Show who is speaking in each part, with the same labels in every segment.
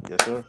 Speaker 1: Yes, sir.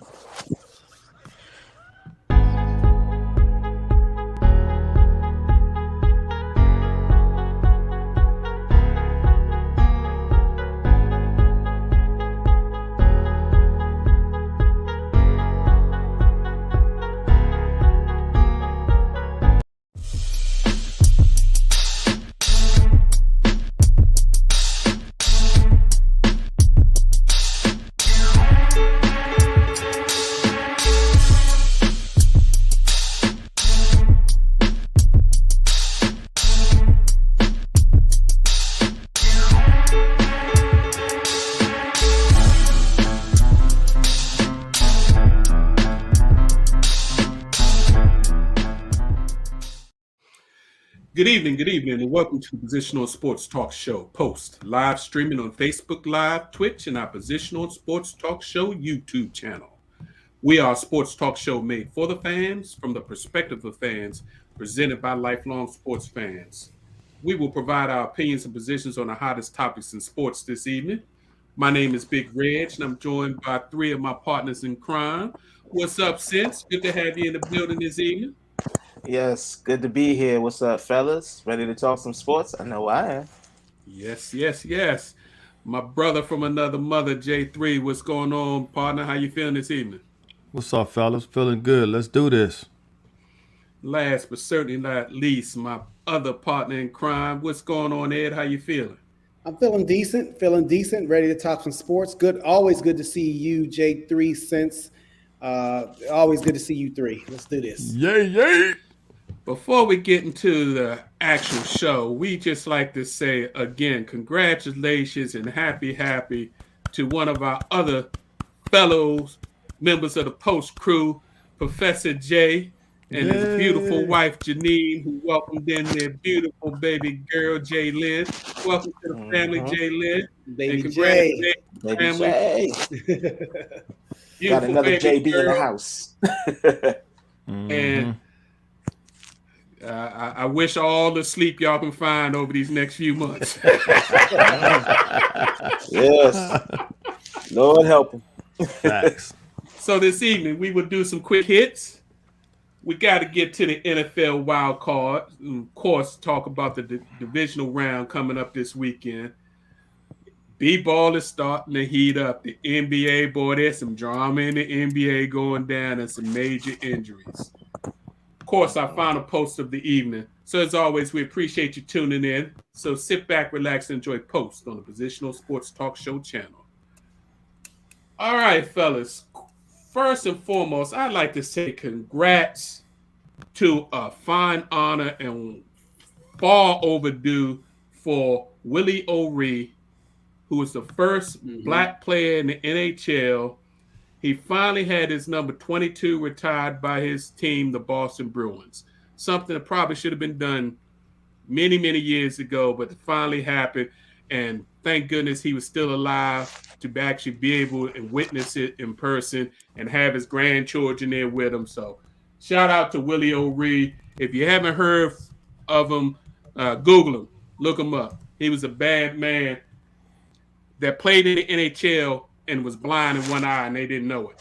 Speaker 2: Good evening, and welcome to the Positional Sports Talk Show Post, live streaming on Facebook Live, Twitch, and our Positional Sports Talk Show YouTube channel. We are a sports talk show made for the fans, from the perspective of fans, presented by lifelong sports fans. We will provide our opinions and positions on the hottest topics in sports this evening. My name is Big Reg, and I'm joined by three of my partners in crime. What's up, Sense? Good to have you in the building this evening.
Speaker 1: Yes, good to be here. What's up, fellas? Ready to talk some sports? I know I am.
Speaker 2: Yes. My brother from another mother, J3. What's going on, partner? How you feeling this evening?
Speaker 3: What's up, fellas? Feeling good. Let's do this.
Speaker 2: Last but certainly not least, my other partner in crime. What's going on, Ed? How you feeling?
Speaker 4: I'm feeling decent, ready to talk some sports. Good, always good to see you, J3, since always good to see you three. Let's do this.
Speaker 3: Yay.
Speaker 2: Before we get into the actual show, we just like to say again, congratulations and happy to one of our other fellows, members of the Post crew, Professor J, and his beautiful wife, Janine, who welcomed in their beautiful baby girl, J Lynn. Welcome to the family, J Lynn.
Speaker 4: Baby J.
Speaker 1: Baby J. Got another JB in the house.
Speaker 2: And I wish all the sleep y'all can find over these next few months.
Speaker 1: Yes. Lord help him.
Speaker 3: Facts.
Speaker 2: So this evening, we will do some quick hits. We got to get to the NFL wild card. And of course, talk about the divisional round coming up this weekend. B-ball is starting to heat up. The NBA, boy, there's some drama in the NBA going down and some major injuries. Of course, our final post of the evening. So as always, we appreciate you tuning in. So sit back, relax, and enjoy Post on the Positional Sports Talk Show channel. All right, fellas. First and foremost, I'd like to say congrats to a fine honor and far overdue for Willie O'Ree, who was the first black player in the NHL. He finally had his number 22 retired by his team, the Boston Bruins. Something that probably should have been done many years ago, but it finally happened. And thank goodness he was still alive to actually be able to witness it in person and have his grandchildren there with him. So shout out to Willie O'Ree. If you haven't heard of him, Google him, look him up. He was a bad man that played in the NHL and was blind in one eye and they didn't know it.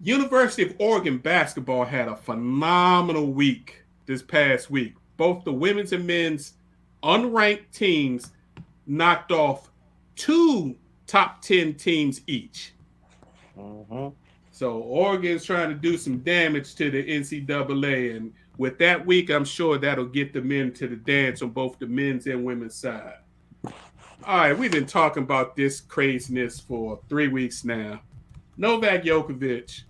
Speaker 2: University of Oregon basketball had a phenomenal week this past week. Both the women's and men's unranked teams knocked off 2 top 10 teams each. So Oregon's trying to do some damage to the NCAA, and with that week, I'm sure that'll get the men to the dance on both the men's and women's side. All right, we've been talking about this craziness for 3 weeks now. Novak Djokovic,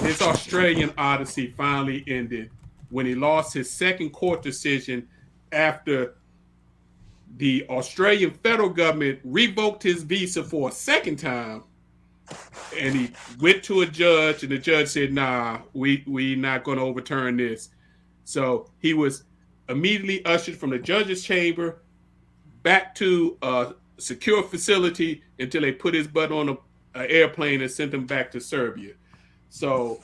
Speaker 2: his Australian odyssey finally ended when he lost his second court decision after the Australian federal government revoked his visa for a second time. And he went to a judge, and the judge said, nah, we not going to overturn this. So he was immediately ushered from the judge's chamber back to a secure facility until they put his butt on an airplane and sent him back to Serbia. So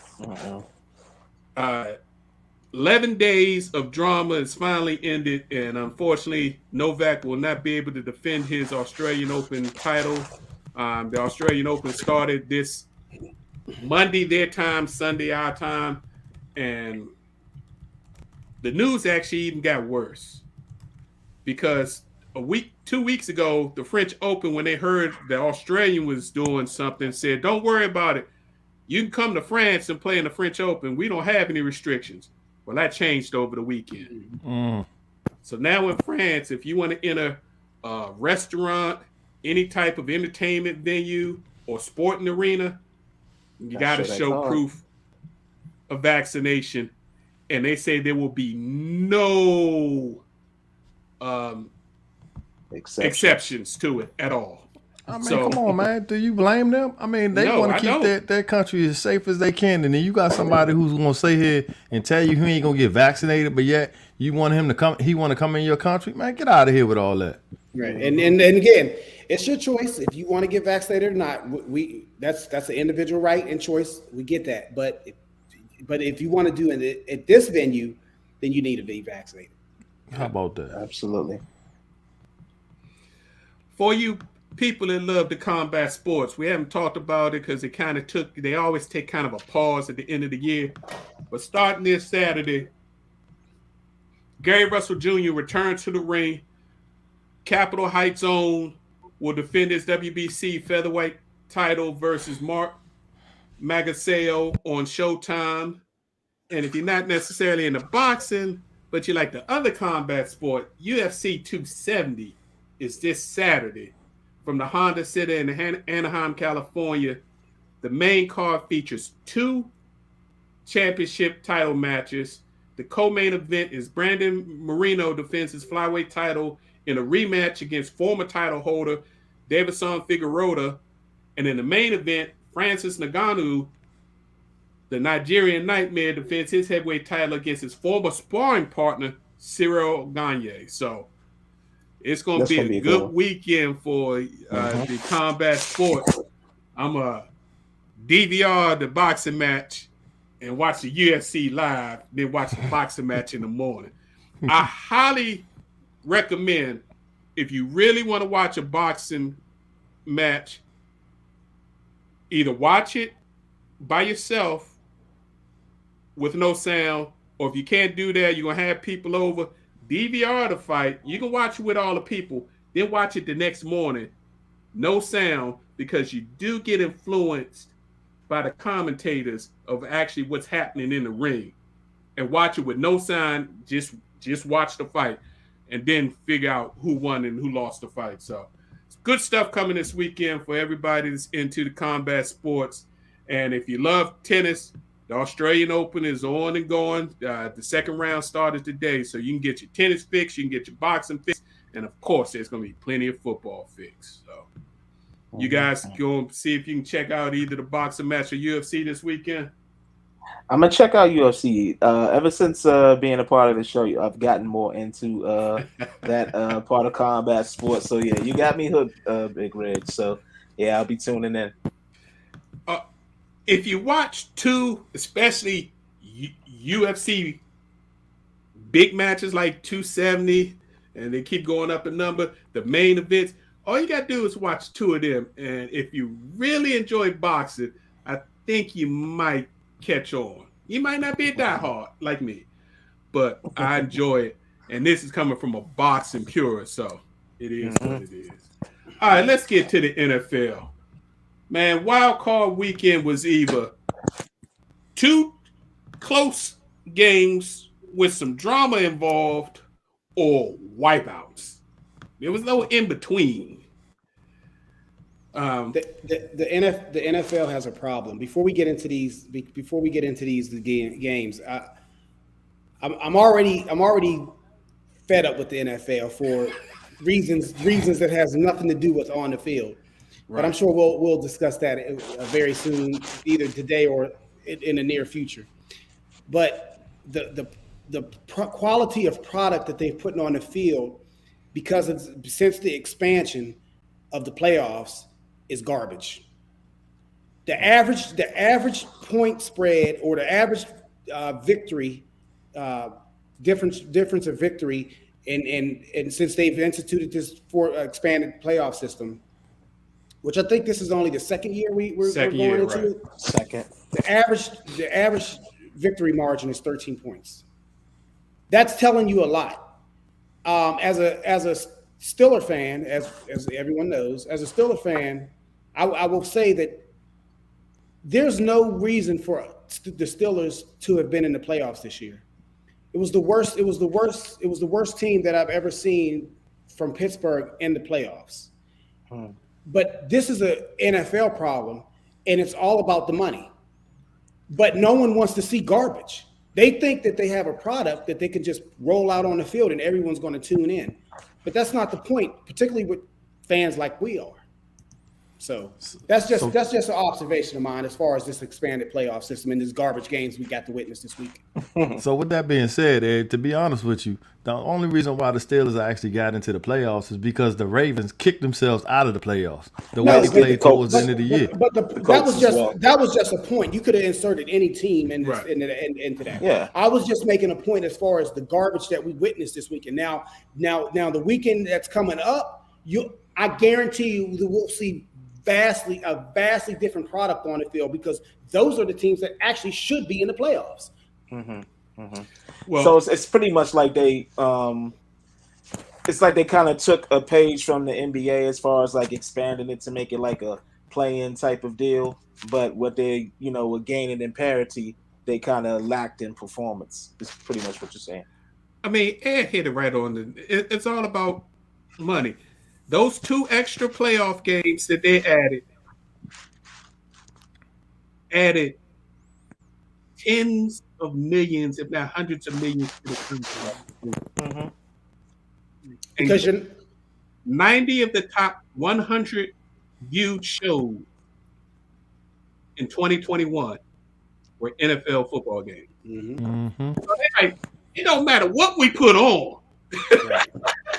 Speaker 2: 11 days of drama is finally ended, and unfortunately, Novak will not be able to defend his Australian Open title. The Australian Open started this Monday their time, Sunday our time, and the news actually even got worse because 2 weeks ago, the French Open, when they heard the Australian was doing something, said, "Don't worry about it. You can come to France and play in the French Open. We don't have any restrictions." Well, that changed over the weekend. So now in France, if you want to enter a restaurant, any type of entertainment venue or sporting arena, you got to show proof of vaccination. And they say there will be no exceptions to it at all.
Speaker 3: I mean, come on, man. Do you blame them? I mean, they want to keep their country as safe as they can. And then you got somebody who's going to sit here and tell you he ain't going to get vaccinated, but yet you want him to come. He want to come in your country. Man, get out of here with all that.
Speaker 4: Right. And again, it's your choice if you want to get vaccinated or not. That's an individual right and choice. We get that. But if you want to do it at this venue, then you need to be vaccinated.
Speaker 3: How about that?
Speaker 1: Absolutely.
Speaker 2: For you people that love the combat sports, we haven't talked about it because they always take kind of a pause at the end of the year. But starting this Saturday, Gary Russell Jr. returns to the ring. Capitol Heights own will defend his WBC featherweight title versus Mark Magsayo on Showtime. And if you're not necessarily into boxing, but you like the other combat sport, UFC 270 is this Saturday from the Honda City in Anaheim, California. The main card features 2 championship title matches. The co-main event is Brandon Moreno defends his flyweight title in a rematch against former title holder Davison Figueroa. And in the main event, Francis Ngannou, the Nigerian Nightmare, defends his heavyweight title against his former sparring partner, Cyril Gagne. So it's going to be a good weekend for the combat sports. I'm going to DVR the boxing match and watch the UFC live, then watch the boxing match in the morning. I highly recommend, if you really want to watch a boxing match, either watch it by yourself with no sound, or if you can't do that, you're going to have people over, DVR the fight. You can watch it with all the people, then watch it the next morning, no sound, because you do get influenced by the commentators of actually what's happening in the ring. And watch it with no sound, just watch the fight, and then figure out who won and who lost the fight. So it's good stuff coming this weekend for everybody that's into the combat sports. And if you love tennis, the Australian Open is on and going. The second round started today, so you can get your tennis fix, you can get your boxing fix, and of course, there's going to be plenty of football fix. So you guys go and see if you can check out either the boxing match or UFC this weekend.
Speaker 1: I'm gonna check out UFC. Ever since being a part of the show, I've gotten more into that part of combat sports. So yeah, you got me hooked, Big Red. So yeah, I'll be tuning in.
Speaker 2: If you watch 2, especially UFC big matches like 270, and they keep going up in number, the main events, all you got to do is watch 2 of them. And if you really enjoy boxing, I think you might catch on. You might not be a diehard like me, but I enjoy it. And this is coming from a boxing purist, so it is what it is. All right, let's get to the NFL. Man, wild card weekend was either 2 close games with some drama involved or wipeouts. There was no in between.
Speaker 4: The NFL has a problem. Before we get into these games, I'm already fed up with the NFL for reasons that has nothing to do with on the field. Right. But I'm sure we'll discuss that very soon, either today or in the near future. But the quality of product that they've put on the field, since the expansion of the playoffs, is garbage. The average point spread or the average victory difference of victory, and since they've instituted this expanded playoff system, which I think this is only the second year we're going into it.
Speaker 1: Second.
Speaker 4: The average victory margin is 13 points. That's telling you a lot. As a Steeler fan, as everyone knows, as a Steeler fan, I will say that there's no reason for the Steelers to have been in the playoffs this year. It was the worst team that I've ever seen from Pittsburgh in the playoffs. But this is an NFL problem, and it's all about the money. But no one wants to see garbage. They think that they have a product that they can just roll out on the field and everyone's going to tune in. But that's not the point, particularly with fans like we are. So that's just an observation of mine as far as this expanded playoff system and these garbage games we got to witness this week.
Speaker 3: So with that being said, Ed, to be honest with you, the only reason why the Steelers actually got into the playoffs is because the Ravens kicked themselves out of the playoffs the way they played towards the end of the year.
Speaker 4: But that was just a point. You could have inserted any team into that.
Speaker 1: Yeah.
Speaker 4: I was just making a point as far as the garbage that we witnessed this week. And now the weekend that's coming up, I guarantee you that we'll see a vastly different product on the field because those are the teams that actually should be in the playoffs.
Speaker 1: Well, so it's pretty much like they kind of took a page from the NBA as far as like expanding it to make it like a play-in type of deal. But what they, were gaining in parity, they kind of lacked in performance. It's pretty much what you're saying.
Speaker 2: I mean, Ed hit it right on. It's all about money. Those 2 extra playoff games that they added tens of millions, if not hundreds of millions to the country. Because 90 of the top 100 viewed shows in 2021 were NFL football games. So it don't matter what we put on.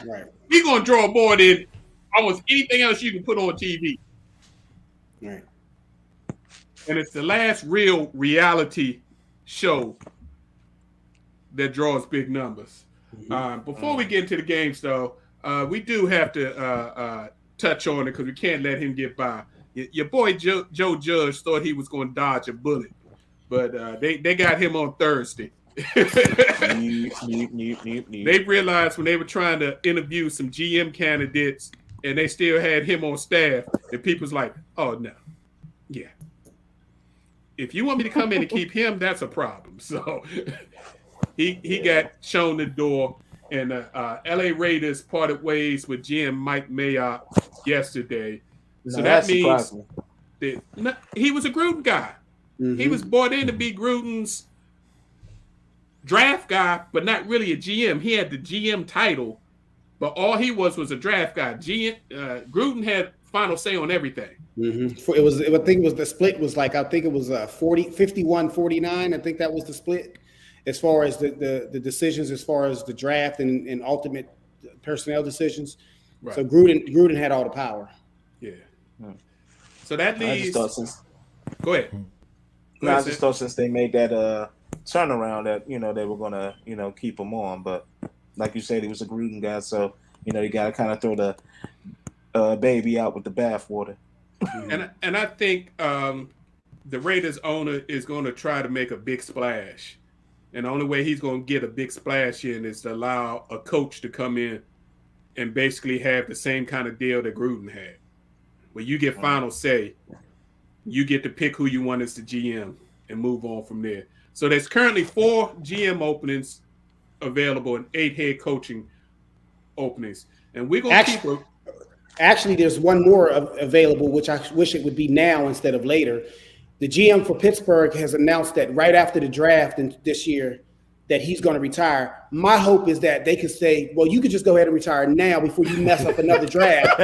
Speaker 4: Right.
Speaker 2: We're going to draw more than almost anything else you can put on TV.
Speaker 4: Right.
Speaker 2: And it's the last real reality show that draws big numbers. Before we get into the games, though, we do have to touch on it because we can't let him get by. Your boy Joe Judge thought he was going to dodge a bullet, but they got him on Thursday. They realized when they were trying to interview some GM candidates and they still had him on staff, that people's like, oh no, yeah. If you want me to come in and keep him, that's a problem. So he got shown the door, and LA Raiders parted ways with GM Mike Mayock yesterday. So that means that he was a Gruden guy. He was brought in to be Gruden's draft guy, but not really a GM. He had the GM title, but all he was a draft guy. Gruden had final say on everything.
Speaker 4: It was, I think it was the split was like, I think it was 51-49. I think that was the split as far as the decisions, as far as the draft and ultimate personnel decisions. Right. So Gruden had all the power.
Speaker 2: Yeah. So that leaves. Go ahead.
Speaker 1: I just thought since they made that turnaround that they were gonna keep him on, but like you said, he was a Gruden guy, so you gotta kind of throw the baby out with the bathwater.
Speaker 2: And I think the Raiders owner is going to try to make a big splash, and the only way he's going to get a big splash in is to allow a coach to come in and basically have the same kind of deal that Gruden had, where you get final say, you get to pick who you want as the GM and move on from there. So there's currently 4 GM openings available and 8 head coaching openings. And we're going to keep –
Speaker 4: Actually, there's one more available, which I wish it would be now instead of later. The GM for Pittsburgh has announced that right after the draft this year that he's going to retire. My hope is that they could say, well, you could just go ahead and retire now before you mess up another draft.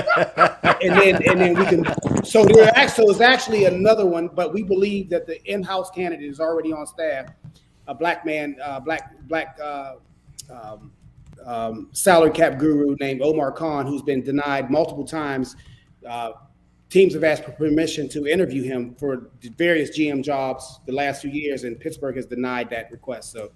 Speaker 4: and then we can – so it's actually another one, but we believe that the in-house candidate is already on staff, a black man, salary cap guru named Omar Khan, who's been denied multiple times. Teams have asked for permission to interview him for various GM jobs the last few years, and Pittsburgh has denied that request. So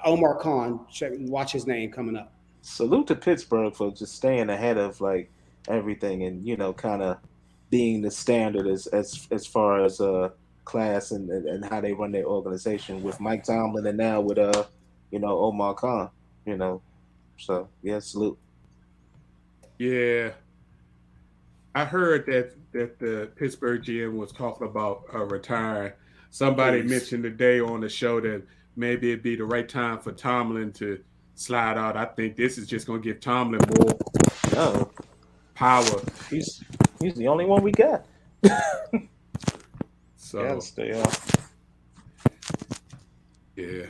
Speaker 4: Omar Khan. Watch his name coming up.
Speaker 1: Salute to Pittsburgh for just staying ahead of like everything and kind of being the standard as far as class and how they run their organization with Mike Tomlin and now with Omar Khan. So yeah, salute.
Speaker 2: Yeah, I heard that the Pittsburgh GM was talking about retiring. Somebody mentioned today on the show that maybe it'd be the right time for Tomlin to slide out. I think this is just going to give Tomlin more power.
Speaker 1: He's the only one we got.
Speaker 2: So
Speaker 1: gotta stay off.
Speaker 2: Yeah.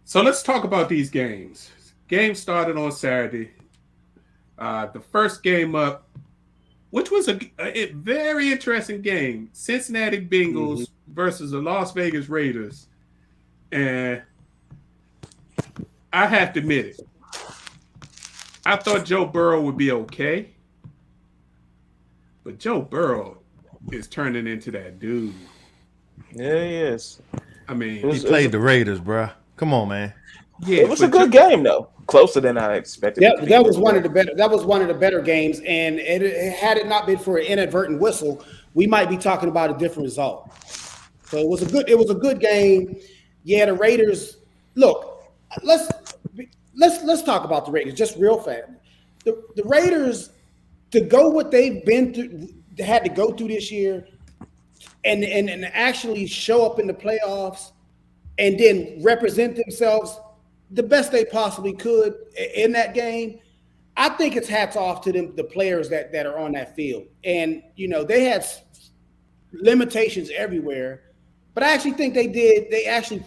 Speaker 2: So let's talk about these games. Game started on Saturday. The first game up, which was a very interesting game, Cincinnati Bengals versus the Las Vegas Raiders. And I have to admit it, I thought Joe Burrow would be okay. But Joe Burrow is turning into that dude.
Speaker 1: Yeah, he is.
Speaker 2: I mean,
Speaker 3: he played the Raiders, bro. Come on, man.
Speaker 1: Yeah, it was a good game though. Closer than I expected.
Speaker 4: Yeah, that was one of the better. That was one of the better games. And had it not been for an inadvertent whistle, we might be talking about a different result. So it was a good game. Yeah, the Raiders. Look, let's talk about the Raiders just real fast. The Raiders, to go what they've been through, had to go through this year, and actually show up in the playoffs, and then represent themselves the best they possibly could in that game. I think it's hats off to them, the players that are on that field. And they had limitations everywhere, but I actually think they actually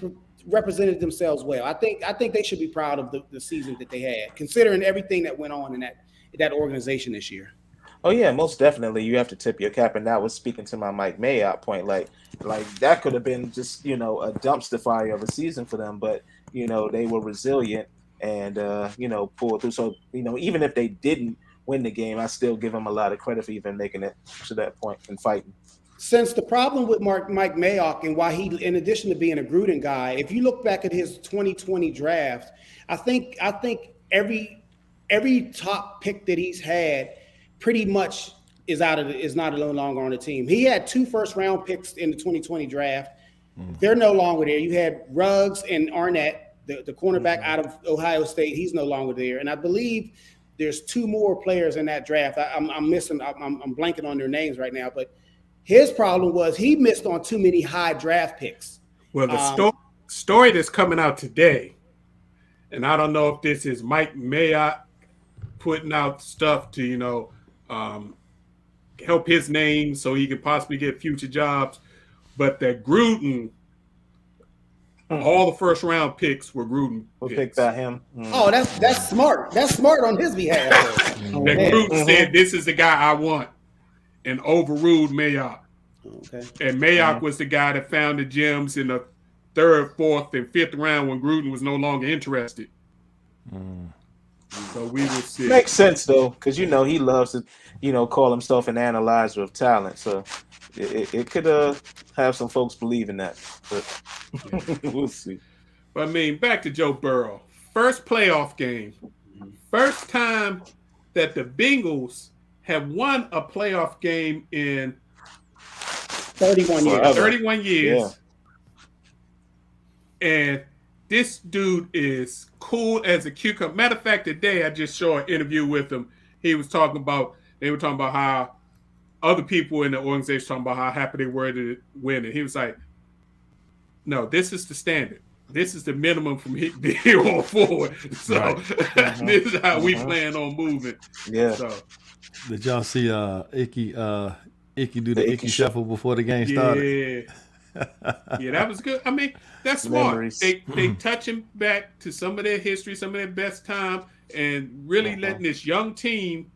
Speaker 4: represented themselves well. I think they should be proud of the season that they had, considering everything that went on in that organization this year.
Speaker 1: Oh yeah, most definitely. You have to tip your cap, and that was speaking to my Mike Mayock point. Like that could have been just a dumpster fire of a season for them, but they were resilient and pulled through. So even if they didn't win the game, I still give them a lot of credit for even making it to that point and fighting.
Speaker 4: Since the problem with Mike Mayock and why he, in addition to being a Gruden guy, if you look back at his 2020 draft, I think every top pick that he's had pretty much is no longer on the team. He had 2 first-round picks in the 2020 draft. They're no longer there. You had Ruggs and Arnett, the cornerback out of Ohio State. He's no longer there. And I believe there's 2 more players in that draft. I'm blanking on their names right now. But his problem was he missed on too many high draft picks.
Speaker 2: Well, the story that's coming out today, and I don't know if this is Mike Mayock putting out stuff to, help his name so he could possibly get future jobs, but that Gruden, all the first round picks were Gruden picks.
Speaker 1: Picked by him.
Speaker 4: Oh, that's smart. That's smart on his behalf.
Speaker 2: That Gruden said, "This is the guy I want," and overruled Mayock.
Speaker 4: Okay.
Speaker 2: And Mayock was the guy that found the gems in the 3rd, 4th, and 5th round when Gruden was no longer interested. So we will see.
Speaker 1: Makes sense though, because he loves to, call himself an analyzer of talent. So it could have some folks believe in that, but we'll see.
Speaker 2: But I mean, back to Joe Burrow. First playoff game. First time that the Bengals have won a playoff game in
Speaker 4: 31 years.
Speaker 2: 31 years. Yeah. And this dude is cool as a cucumber. Matter of fact, today I just saw an interview with him. They were talking about how other people in the organization talking about how happy they were to win. And he was like, no, this is the standard. This is the minimum from here on forward. So this is how we plan on moving.
Speaker 1: Yeah.
Speaker 2: So,
Speaker 3: did y'all see Icky do the Icky shuffle before the game started?
Speaker 2: Yeah, that was good. I mean, that's smart.
Speaker 1: Memories.
Speaker 2: They touching back to some of their history, some of their best time, and really letting this young team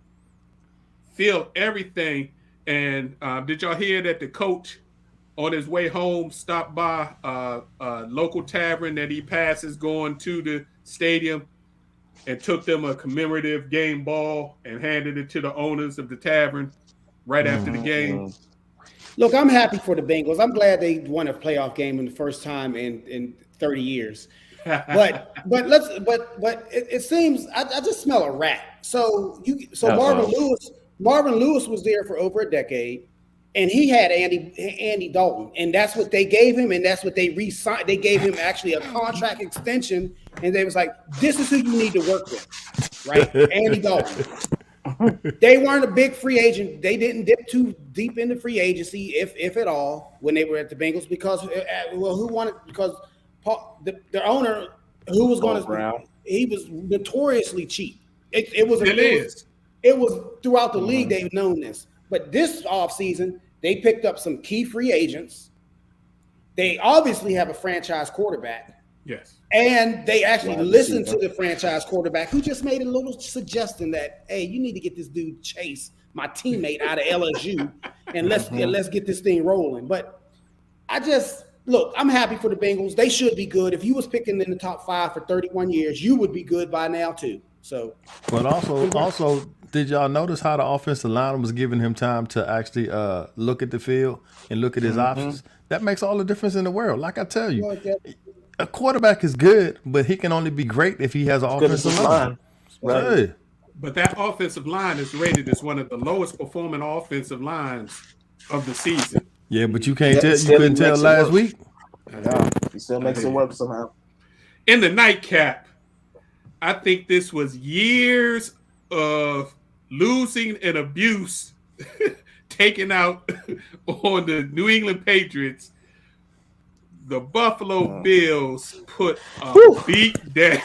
Speaker 2: feel everything. And did y'all hear that the coach on his way home stopped by a local tavern that he passes going to the stadium and took them a commemorative game ball and handed it to the owners of the tavern right after the game?
Speaker 4: Look, I'm happy for the Bengals. I'm glad they won a playoff game in the first time in 30 years. But it seems I just smell a rat. So Marvin Lewis was there for over a decade, and he had Andy Dalton, and that's what they gave him, and that's what they re-signed. They gave him actually a contract extension, and they was like, "This is who you need to work with, right?" Andy Dalton. They weren't a big free agent. They didn't dip too deep into free agency, if at all, when they were at the Bengals. Because who wanted? Because the owner, who was going to, he was notoriously cheap. It was throughout the league. They've known this, but this offseason they picked up some key free agents. They obviously have a franchise quarterback.
Speaker 2: Yes.
Speaker 4: And they actually listened to the franchise quarterback, who just made a little suggestion that, hey, you need to get this dude Chase, my teammate, out of LSU, and let's get this thing rolling. But I'm happy for the Bengals. They should be good. If you was picking in the top 5 for 31 years, you would be good by now too. So,
Speaker 3: but also, did y'all notice how the offensive line was giving him time to actually look at the field and look at his options? That makes all the difference in the world. Like I tell you. A quarterback is good, but he can only be great if he has an offensive line.
Speaker 2: Right. But that offensive line is rated as one of the lowest performing offensive lines of the season.
Speaker 3: Yeah, but you can't tell. You couldn't tell last week.
Speaker 1: No, he still makes it work somehow.
Speaker 2: In the nightcap, I think this was years of losing and abuse taken out on the New England Patriots. The Buffalo Bills put a beat down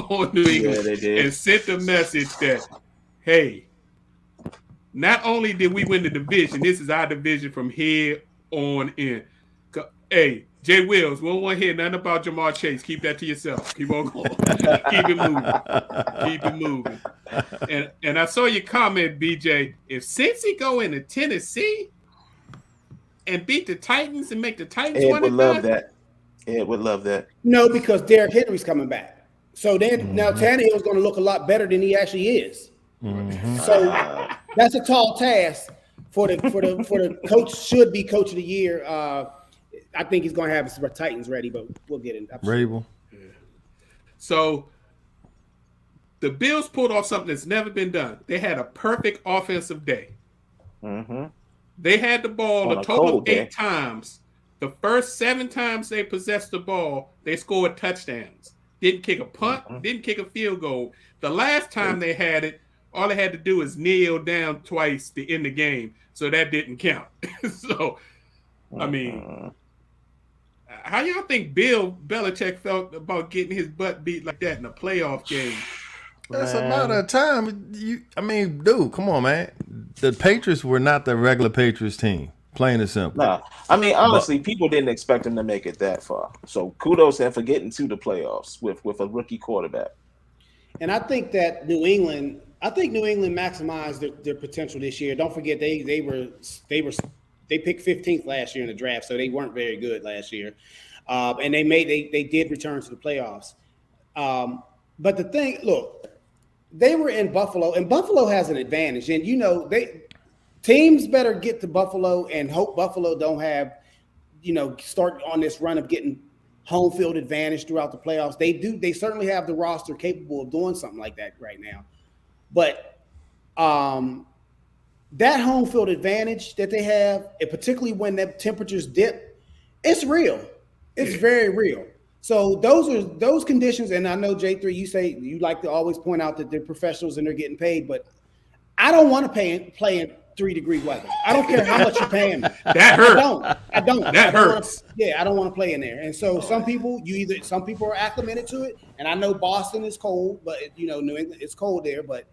Speaker 2: on New England and sent a message that, hey, not only did we win the division, this is our division from here on in. Hey, Jay Wills, we don't want to hear nothing about Jamar Chase. Keep that to yourself. Keep on going. Keep it moving. Keep it moving. And I saw your comment, BJ. If Cincy go into Tennessee and beat the Titans and make the Titans
Speaker 1: Ed would love that. Ed would love that.
Speaker 4: No, because Derrick Henry's coming back. So then now Tannehill's going to look a lot better than he actually is. So that's a tall task for the coach. Should be coach of the year. I think he's going to have his Titans ready, but we'll get it.
Speaker 3: Rabel.
Speaker 2: Yeah. So the Bills pulled off something that's never been done. They had a perfect offensive day. They had the ball a total of 8 times. The first 7 times they possessed the ball, they scored touchdowns. Didn't kick a punt, didn't kick a field goal. The last time they had it, all they had to do is kneel down twice to end the game. So that didn't count. So, I mean, how y'all think Bill Belichick felt about getting his butt beat like that in a playoff game?
Speaker 3: That's a matter of time. Dude, come on, man. The Patriots were not the regular Patriots team. Plain and simple.
Speaker 1: No, I mean, honestly, people didn't expect them to make it that far. So kudos to them for getting to the playoffs with a rookie quarterback.
Speaker 4: And I think that New England maximized their potential this year. Don't forget they picked 15th last year in the draft, so they weren't very good last year. And they did return to the playoffs. But the thing, look, they were in Buffalo, and Buffalo has an advantage. And teams better get to Buffalo and hope Buffalo don't have, start on this run of getting home field advantage throughout the playoffs. They certainly have the roster capable of doing something like that right now. But that home field advantage that they have, and particularly when the temperatures dip, it's real. It's very real. So those conditions, and I know J3, you say you like to always point out that they're professionals and they're getting paid, but I don't want to play in 3-degree weather. I don't care how much you're paying me.
Speaker 2: That hurts.
Speaker 4: I don't.
Speaker 2: That hurts.
Speaker 4: I don't want to play in there. And so some people are acclimated to it. And I know Boston is cold, but New England, it's cold there. But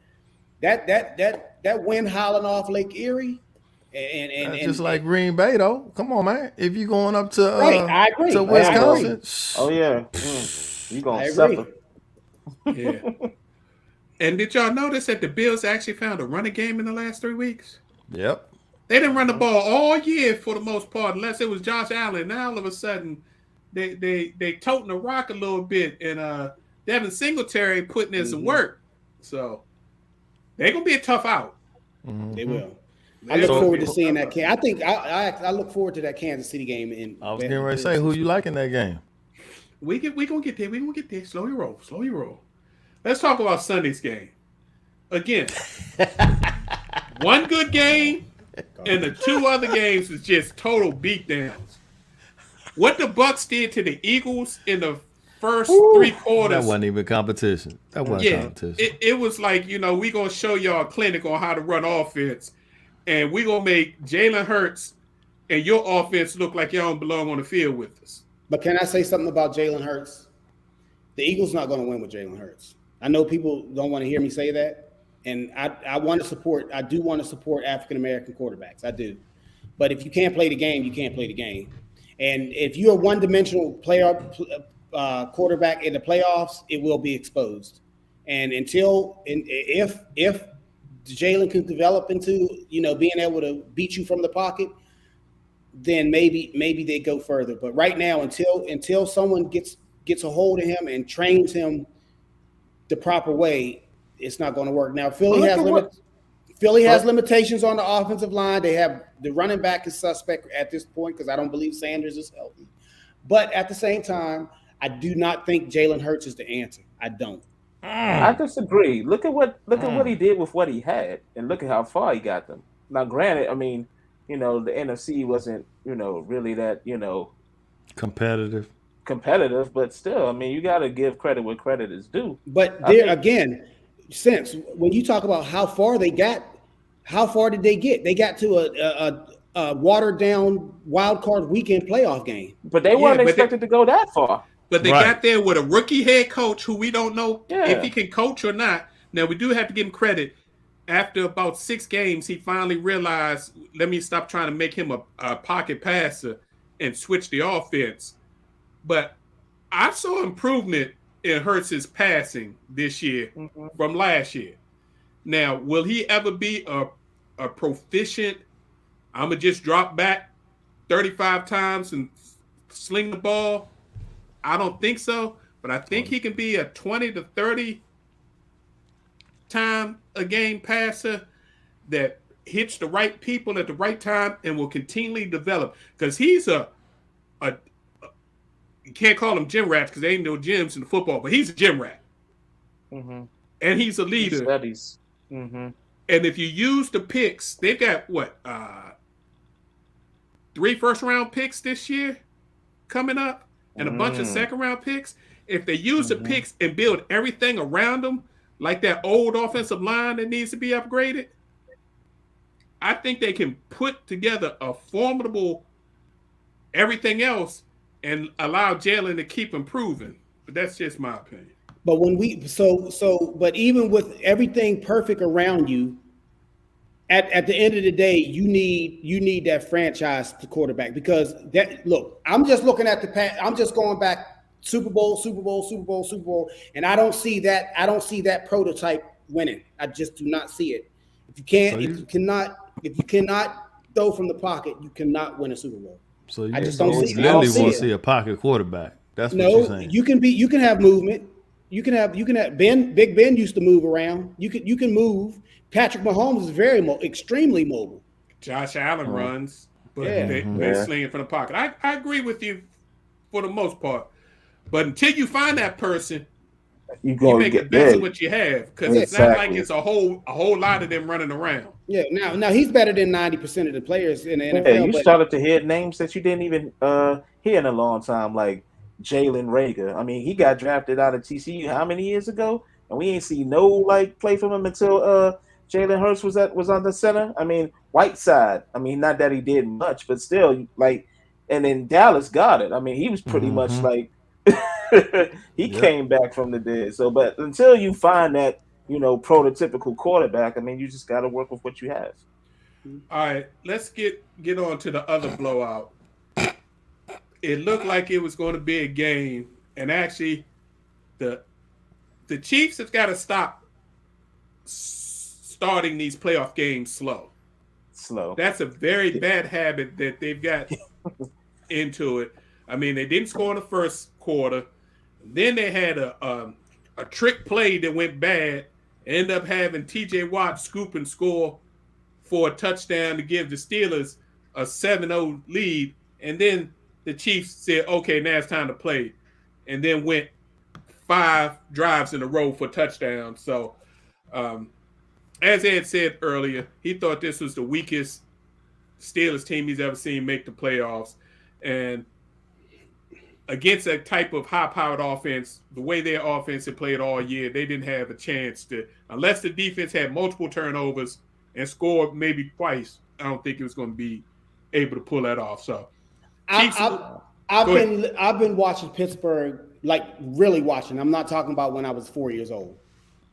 Speaker 4: that wind howling off Lake Erie, and
Speaker 3: just like Green Bay though. Come on, man. If you're going up to
Speaker 4: I agree.
Speaker 3: to Wisconsin,
Speaker 1: oh yeah, you're gonna suffer.
Speaker 2: Yeah. And did y'all notice that the Bills actually found a running game in the last 3 weeks?
Speaker 3: Yep.
Speaker 2: They didn't run the ball all year for the most part, unless it was Josh Allen. Now all of a sudden, they toting the rock a little bit, and Devin Singletary putting in some work. So they're gonna be a tough out.
Speaker 4: They will. I look forward to seeing that. I think I look forward to that Kansas City game.
Speaker 3: I was getting ready to say, who you like in that game?
Speaker 2: We gonna get there. We gonna get there. Slowly roll. Let's talk about Sunday's game. Again, one good game, and the two other games was just total beatdowns. What the Bucks did to the Eagles in the first 3 quarters.
Speaker 3: That wasn't even competition. Competition.
Speaker 2: It was like, we going to show y'all a clinic on how to run offense, and we going to make Jalen Hurts and your offense look like y'all don't belong on the field with us.
Speaker 4: But can I say something about Jalen Hurts? The Eagles not going to win with Jalen Hurts. I know people don't want to hear me say that, and I do want to support African-American quarterbacks. I do. But if you can't play the game, you can't play the game. And if you're a one-dimensional quarterback in the playoffs, it will be exposed. And if Jalen can develop into being able to beat you from the pocket, then maybe they go further. But right now, until someone gets a hold of him and trains him the proper way, it's not going to work. Now Philly has limitations on the offensive line. They have the running back is suspect at this point because I don't believe Sanders is healthy. But at the same time, I do not think Jalen Hurts is the answer. I don't.
Speaker 1: I disagree. Look at what he did with what he had, and look at how far he got them. Now, granted, I mean, the NFC wasn't, really that,
Speaker 3: competitive,
Speaker 1: but still, I mean, you got to give credit where credit is due.
Speaker 4: But again, since when you talk about how far they got, how far did they get? They got to a watered down wild card weekend playoff game.
Speaker 1: But they weren't expected to go that far.
Speaker 2: But they got there with a rookie head coach who we don't know if he can coach or not. Now, we do have to give him credit. After about 6 games, he finally realized, let me stop trying to make him a pocket passer and switch the offense. But I saw improvement in Hurts' passing this year from last year. Now, will he ever be a proficient, I'm going to just drop back 35 times and sling the ball? I don't think so, but I think he can be a 20 to 30 time a game passer that hits the right people at the right time and will continually develop. Because he's you can't call him gym rats because there ain't no gyms in the football, but he's a gym rat.
Speaker 1: Mm-hmm.
Speaker 2: And he's a leader.
Speaker 1: He studies. Mm-hmm.
Speaker 2: And if you use the picks, they've got 3 first-round picks this year coming up and a bunch of second-round picks. If they use the picks and build everything around them, like that old offensive line that needs to be upgraded, I think they can put together a formidable everything else and allow Jalen to keep improving. But that's just my opinion.
Speaker 4: But but even with everything perfect around you, at the end of the day, you need that franchise quarterback because I'm just looking at I'm just going back Super Bowl, and I don't see that prototype winning. I just do not see it. If you cannot throw from the pocket, you cannot win a Super Bowl.
Speaker 3: So
Speaker 4: I just don't see it.
Speaker 3: Literally want to see a pocket quarterback. That's what you're saying.
Speaker 4: You can have movement. You can have Big Ben used to move around. You can move. Patrick Mahomes is extremely mobile.
Speaker 2: Josh Allen runs, but they're slinging from the pocket. I agree with you for the most part. But until you find that person, you make the best of what you have because it's not like it's a whole lot of them running around.
Speaker 4: Yeah, now he's better than 90% of the players in the NFL.
Speaker 1: Yeah, you started to hear names that you didn't even hear in a long time, like Jalen Reagor. I mean, he got drafted out of TCU how many years ago, and we ain't seen no play from him until Jalen Hurts was on the center. I mean, Whiteside. I mean, not that he did much, but still, and then Dallas got it. I mean, he was pretty much he came back from the dead. So, but until you find that, prototypical quarterback, I mean, you just got to work with what you have.
Speaker 2: All right, let's get on to the other blowout. It looked like it was going to be a game, and actually, the Chiefs have got to stop starting these playoff games slow. That's a very bad habit that they've got into it. I mean, they didn't score in the first quarter. Then they had a trick play that went bad. Ended up having T.J. Watt scoop and score for a touchdown to give the Steelers a 7-0 lead, and then the Chiefs said, okay, now it's time to play, and then went 5 drives in a row for touchdowns. So, as Ed said earlier, he thought this was the weakest Steelers team he's ever seen make the playoffs. And against a type of high-powered offense, the way their offense had played all year, they didn't have a chance to, unless the defense had multiple turnovers and scored maybe twice, I don't think it was going to be able to pull that off. So,
Speaker 4: I've been watching Pittsburgh, like really watching. I'm not talking about when I was 4 years old,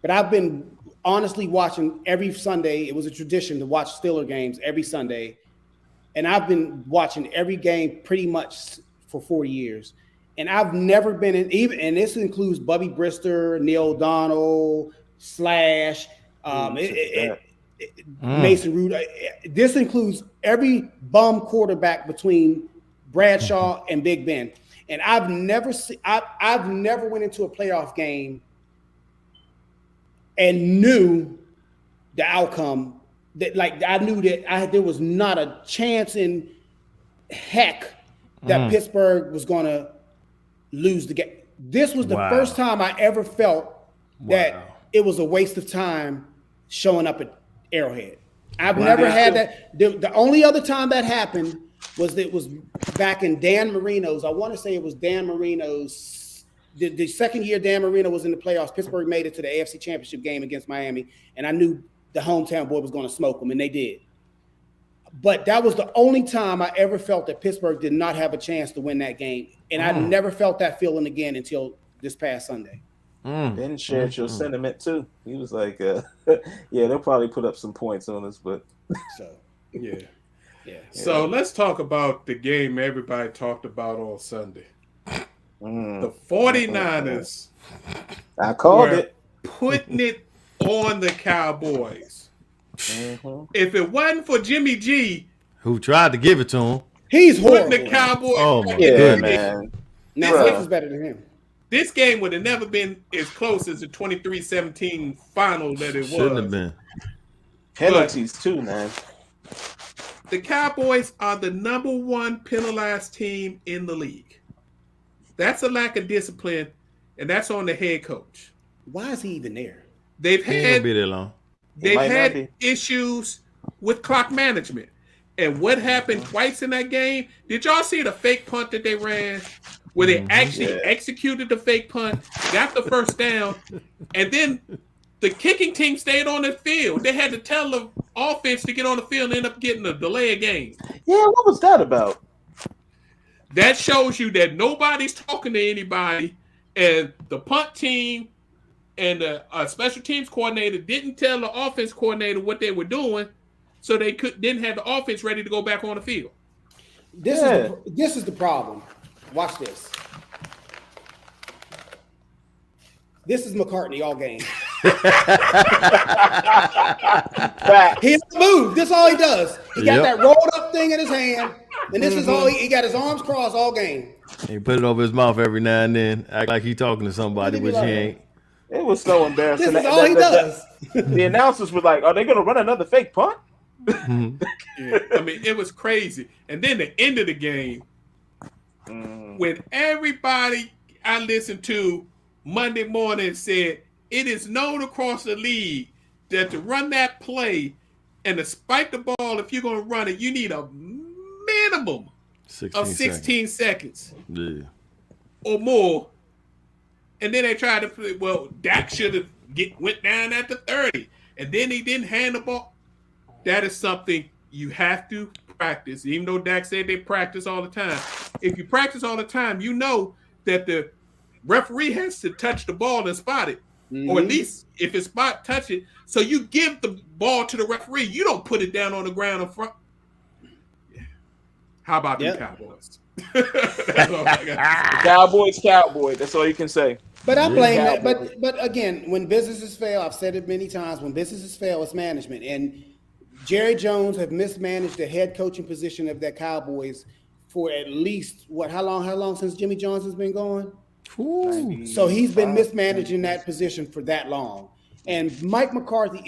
Speaker 4: but I've been honestly watching every Sunday. It was a tradition to watch Steeler games every Sunday, and I've been watching every game pretty much for 4 years. And I've never been in even, and this includes Bubby Brister, Neil O'Donnell, Slash, Mason Rudolph. This includes every bum quarterback between Bradshaw and Big Ben. And I've never went into a playoff game and knew the outcome. That like I knew that there was not a chance in heck that Pittsburgh was going to lose the game. This was the first time I ever felt that it was a waste of time showing up at Arrowhead. I've never had that. The only other time that happened was back in Dan Marino's. I want to say it was Dan Marino's. The second year Dan Marino was in the playoffs, Pittsburgh made it to the AFC Championship game against Miami, and I knew the hometown boy was going to smoke them, and they did. But that was the only time I ever felt that Pittsburgh did not have a chance to win that game, and I never felt that feeling again until this past Sunday.
Speaker 1: Ben shared your sentiment too. He was like, "Yeah, they'll probably put up some points on us, but
Speaker 2: so yeah." So let's talk about the game everybody talked about on Sunday. The 49ers.
Speaker 1: I called it.
Speaker 2: Putting it on the Cowboys. If it wasn't for Jimmy G,
Speaker 3: who tried to give it to him,
Speaker 4: he's horrible.
Speaker 2: Putting the Cowboys.
Speaker 3: Oh my goodness,
Speaker 1: man.
Speaker 4: Now this is better than him.
Speaker 2: This game would have never been as close as the 23-17 final that it was.
Speaker 3: Shouldn't have been.
Speaker 1: Penalties too, man.
Speaker 2: The Cowboys are the number 1 penalized team in the league. That's a lack of discipline, and that's on the head coach.
Speaker 4: Why is he even there?
Speaker 2: They've
Speaker 3: He ain't gonna be there long.
Speaker 2: They've had issues with clock management. And what happened twice in that game? Did y'all see the fake punt that they ran? Where they actually executed the fake punt, got the first down, and then the kicking team stayed on the field. They had to tell the offense to get on the field and end up getting a delay of game.
Speaker 1: Yeah, what was that about?
Speaker 2: That shows you that nobody's talking to anybody, and the punt team and the special teams coordinator didn't tell the offense coordinator what they were doing, so they didn't have the offense ready to go back on the field.
Speaker 4: This is the problem. Watch this. This is McCartney all game. He don't move. This is all he does. He got that rolled up thing in his hand, and this is all he got his arms crossed all game.
Speaker 3: He put it over his mouth every now and then, act like he talking to somebody, which he ain't.
Speaker 1: It was so embarrassing.
Speaker 4: This is all he does.
Speaker 1: The announcers were like, "Are they going to run another fake punt?"
Speaker 2: I mean, it was crazy. And then the end of the game, when everybody I listened to Monday morning said it is known across the league that to run that play and to spike the ball, if you're going to run it, you need a minimum of 16 seconds or more. And then they tried to play, well, Dak should have went down at the 30, and then he didn't hand the ball. That is something you have to practice, even though Dak said they practice all the time. If you practice all the time, you know that the referee has to touch the ball and spot it, or at least if it's spot, touch it. So you give the ball to the referee. You don't put it down on the ground in front. How about the Cowboys? That's all I got.
Speaker 1: Cowboys. That's all you can say.
Speaker 4: But I blame that. But again, when businesses fail, I've said it many times. When businesses fail, it's management. And Jerry Jones have mismanaged the head coaching position of that Cowboys for at least how long since Jimmy Johnson's been gone? Ooh. So he's been mismanaging that position for that long. And Mike McCarthy,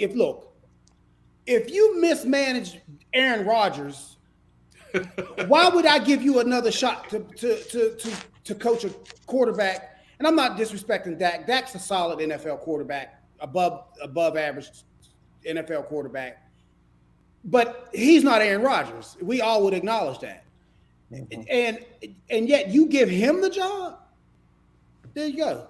Speaker 4: if you mismanage Aaron Rodgers, why would I give you another shot to coach a quarterback? And I'm not disrespecting Dak. Dak's a solid NFL quarterback, above average NFL quarterback. But he's not Aaron Rodgers. We all would acknowledge that. And yet you give him the job? There you go.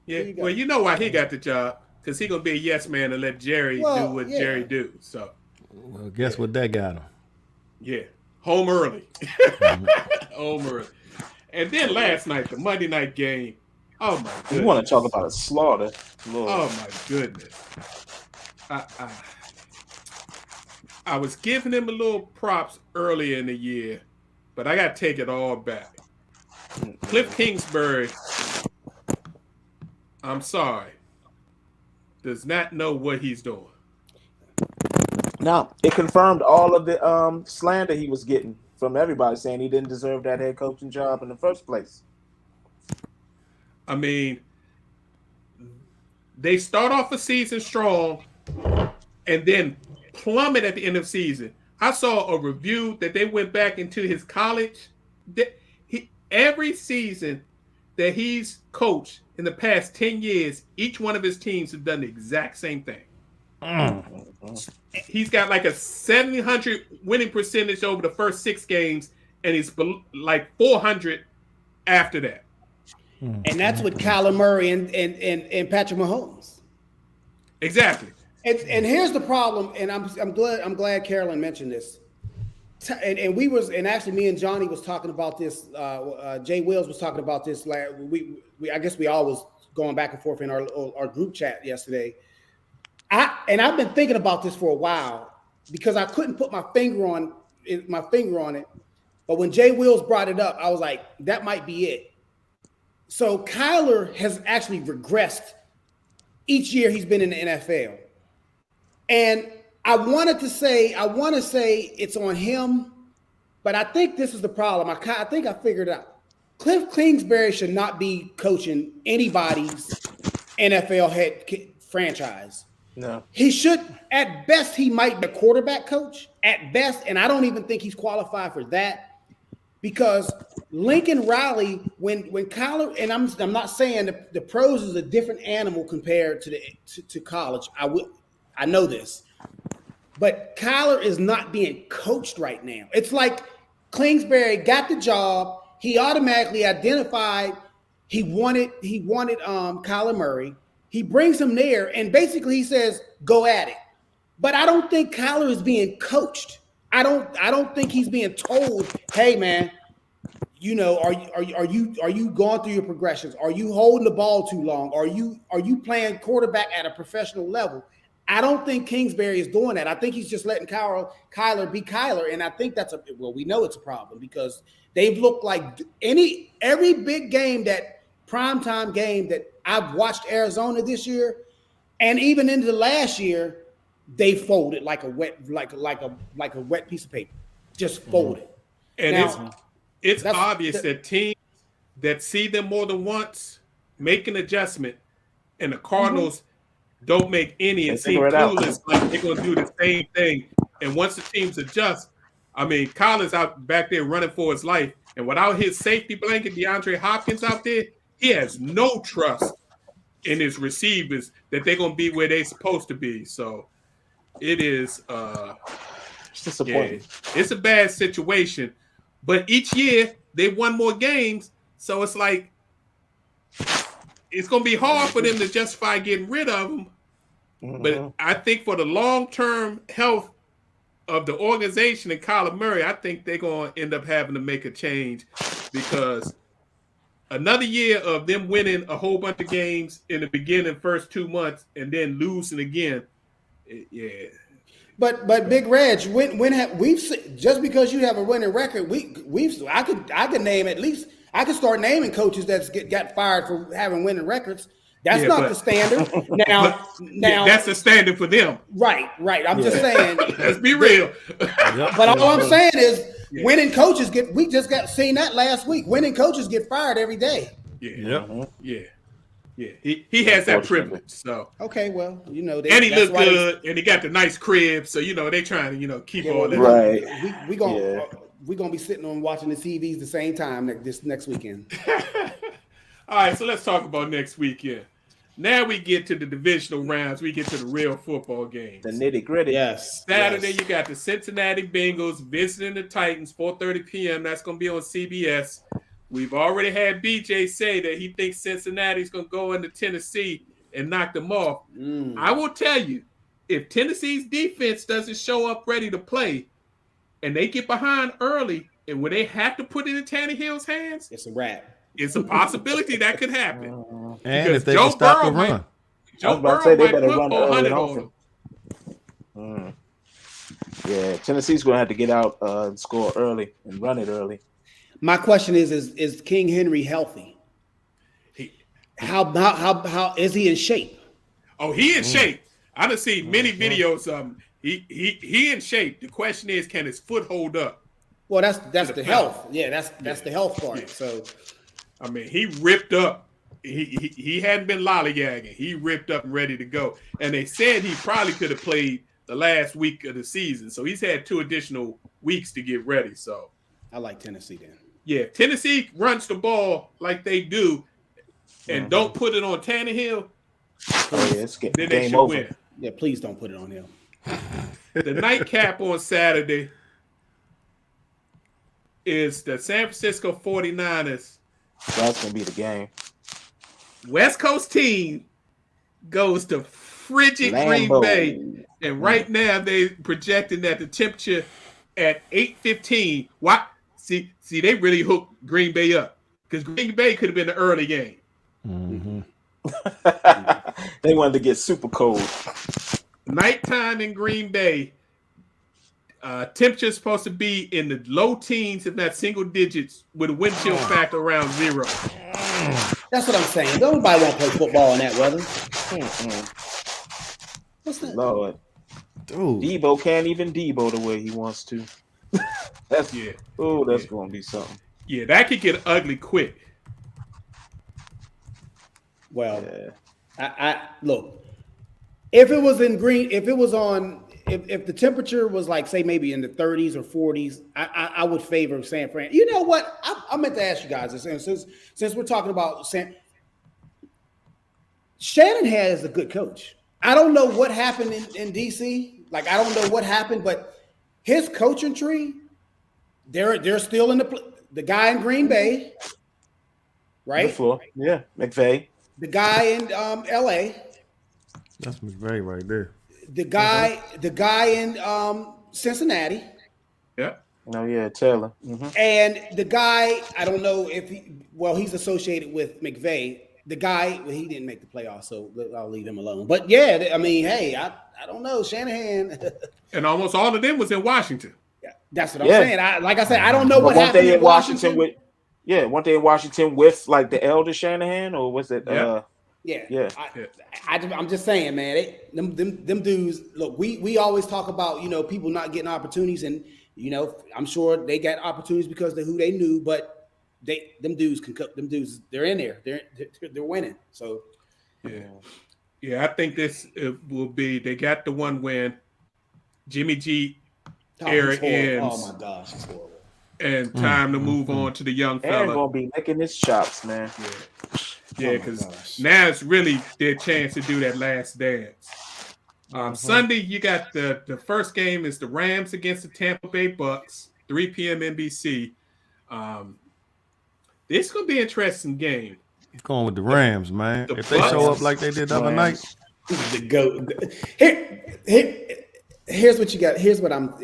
Speaker 2: Yeah. Well, you know why he got the job. Because he's going to be a yes man and let Jerry do what Jerry do. So,
Speaker 3: well, guess what that got him?
Speaker 2: Yeah. Home early. Home early. And then last night, the Monday night game. Oh, my goodness.
Speaker 1: You want to talk about a slaughter. Lord.
Speaker 2: Oh, my goodness. I was giving him a little props earlier in the year, but I got to take it all back. Cliff Kingsbury, I'm sorry, does not know what he's doing.
Speaker 1: Now, it confirmed all of the slander he was getting from everybody saying he didn't deserve that head coaching job in the first place.
Speaker 2: I mean, they start off the season strong and then plummet at the end of the season. I saw a review that they went back into his college. Every season that he's coached in the past 10 years, each one of his teams have done the exact same thing. He's got like a 700 winning percentage over the first 6 games, and he's like 400 after that.
Speaker 4: And that's with Kyler Murray and Patrick Mahomes.
Speaker 2: Exactly.
Speaker 4: And here's the problem, and I'm glad Carolyn mentioned this. And actually me and Johnny was talking about this. Jay Wills was talking about this. I guess we all was going back and forth in our group chat yesterday. I've been thinking about this for a while because I couldn't put my finger on it. But when Jay Wills brought it up, I was like, that might be it. So Kyler has actually regressed each year he's been in the NFL. And I want to say it's on him, but I think this is the problem. I think I figured it out. Cliff Kingsbury should not be coaching anybody's NFL head franchise.
Speaker 1: No.
Speaker 4: He should, at best, he might be a quarterback coach, at best, and I don't even think he's qualified for that. Because Lincoln Riley, when Kyler, and I'm not saying the pros is a different animal compared to college. I know this, but Kyler is not being coached right now. It's like Kingsbury got the job. He automatically identified he wanted Kyler Murray. He brings him there, and basically he says, "Go at it." But I don't think Kyler is being coached. I don't think he's being told, "Hey, man, you know, are you going through your progressions? Are you holding the ball too long? Are you playing quarterback at a professional level?" I don't think Kingsbury is doing that. I think he's just letting Kyler be Kyler, and I think we know it's a problem because they've looked like every big game, that primetime game that I've watched Arizona this year, and even into the last year. They folded like a wet piece of paper, just folded.
Speaker 2: And now, it's obvious that teams that see them more than once make an adjustment, and the Cardinals don't make any and seem clueless like they're going to do the same thing. And once the teams adjust, I mean, Kyler's out back there running for his life, and without his safety blanket, DeAndre Hopkins out there, he has no trust in his receivers that they're going to be where they're supposed to be. So. It is
Speaker 1: it's disappointing.
Speaker 2: Yeah, it's a bad situation, but each year they won more games, so it's like it's going to be hard for them to justify getting rid of them. But I think for the long-term health of the organization and Kyler Murray, I think they're going to end up having to make a change because another year of them winning a whole bunch of games in the beginning, first 2 months, and then losing again. Yeah,
Speaker 4: but Big Reg, when have we've just because you have a winning record, I could name at least I could start naming coaches that got fired for having winning records. That's not the standard. Now
Speaker 2: that's the standard for them.
Speaker 4: Right. I'm just saying.
Speaker 2: Let's be real.
Speaker 4: But all I'm saying is, winning coaches we just got seen that last week. Winning coaches get fired every day.
Speaker 2: Yeah. Yeah, he has that privilege. So
Speaker 4: okay, well, you know,
Speaker 2: and he looked good, and he got the nice crib. So you know they trying to keep all that.
Speaker 1: Right.
Speaker 4: We gonna be sitting on watching the TVs the same time this next weekend.
Speaker 2: All right, so let's talk about next weekend. Now we get to the divisional rounds. We get to the real football games.
Speaker 1: The nitty gritty.
Speaker 4: Yes.
Speaker 2: Saturday, you got the Cincinnati Bengals visiting the Titans, 4:30 p.m. That's going to be on CBS. We've already had BJ say that he thinks Cincinnati's going to go into Tennessee and knock them off. I will tell you, if Tennessee's defense doesn't show up ready to play and they get behind early and when they have to put it in Tannehill's hands,
Speaker 4: it's a wrap.
Speaker 2: It's a possibility that could happen.
Speaker 3: And because if they can stop the run.
Speaker 1: Joe Burrow might put 400 on them. Yeah, Tennessee's going to have to get out and score early and run it early.
Speaker 4: My question is King Henry healthy? How is he in shape?
Speaker 2: Oh, he in shape. I done seen many videos of him. He in shape. The question is, can his foot hold up?
Speaker 4: Well, that's the health. Yeah, that's the health part. Yeah. So,
Speaker 2: I mean, he ripped up. He hadn't been lollygagging. He ripped up and ready to go. And they said he probably could have played the last week of the season. So he's had 2 additional weeks to get ready. So
Speaker 4: I like Tennessee then.
Speaker 2: Yeah, Tennessee runs the ball like they do and don't put it on Tannehill.
Speaker 1: Then they should win.
Speaker 4: Yeah, please don't put it on him.
Speaker 2: The nightcap on Saturday is the San Francisco 49ers.
Speaker 1: That's going to be the game.
Speaker 2: West Coast team goes to frigid Green Bay. And right now they projecting that the temperature at 8:15. Why? See, they really hooked Green Bay up. Because Green Bay could have been the early game.
Speaker 3: Mm-hmm.
Speaker 1: They wanted to get super cold.
Speaker 2: Nighttime in Green Bay. Temperature is supposed to be in the low teens, if not single digits, with a wind chill factor around 0.
Speaker 4: That's what I'm saying. Nobody want to play football in that weather. What's that?
Speaker 1: Lord. Dude. Debo can't even Debo the way he wants to. That's going to be something.
Speaker 2: Yeah, that could get ugly quick.
Speaker 4: Well, I look. If it was in green, if the temperature was like, say, maybe in the 30s or 40s, I would favor San Fran. You know what? I meant to ask you guys this, and since we're talking about Shanahan is a good coach. I don't know what happened in DC. Like, I don't know what happened, but his coaching tree, they're still in the guy in Green Bay, right?
Speaker 1: Yeah, McVay.
Speaker 4: The guy in LA.
Speaker 3: That's McVay right there.
Speaker 4: The guy in Cincinnati.
Speaker 2: Yeah.
Speaker 1: Oh yeah, Taylor. Mm-hmm.
Speaker 4: And the guy, I don't know if he's associated with McVay. The guy, he didn't make the playoffs, so I'll leave him alone. But yeah, I mean, hey, I don't know, Shanahan.
Speaker 2: And almost all of them was in Washington.
Speaker 4: Yeah, that's what I'm saying. Like I said, I don't know what happened in Washington.
Speaker 1: Weren't they in Washington with like the elder Shanahan, or was it?
Speaker 4: Yeah. I'm just saying, man. Them dudes. Look, we always talk about people not getting opportunities, and I'm sure they got opportunities because of who they knew, but them dudes they're in there. They're winning. So
Speaker 2: yeah. I think this will be. They got the one win. Jimmy G era ends.
Speaker 4: Oh my gosh, it's horrible.
Speaker 2: And time to move on to the young fella.
Speaker 1: Aaron gonna be licking his chops, man.
Speaker 2: Yeah, because now it's really their chance to do that last dance. Sunday, you got the first game is the Rams against the Tampa Bay Bucks, 3 p.m. NBC. This is gonna be an interesting game.
Speaker 3: He's going with the Rams, man. If they show up like they did the other night,
Speaker 4: the GOAT. Here's what you got. Here's what I'm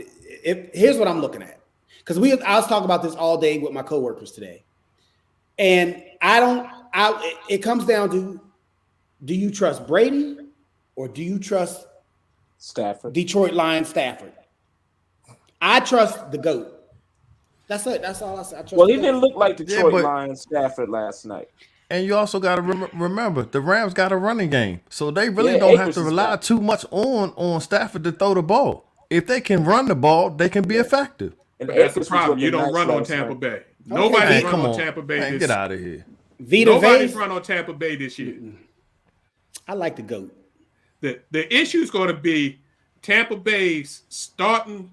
Speaker 4: looking at. Because I was talking about this all day with my coworkers today, and it comes down to, do you trust Brady or do you trust
Speaker 1: Stafford?
Speaker 4: Detroit Lions Stafford. I trust the GOAT. That's it. That's all I said.
Speaker 1: Well, he didn't look like Detroit Lions Stafford last night.
Speaker 3: And you also got to remember, the Rams got a running game, so they really don't have to rely too much on Stafford to throw the ball. If they can run the ball, they can be effective.
Speaker 2: And that's the problem. You don't run on Tampa Bay. Nobody run on Tampa Bay.
Speaker 3: Get out of here.
Speaker 2: Nobody's run on Tampa Bay this year.
Speaker 4: I like the GOAT.
Speaker 2: The issue is going to be Tampa Bay's starting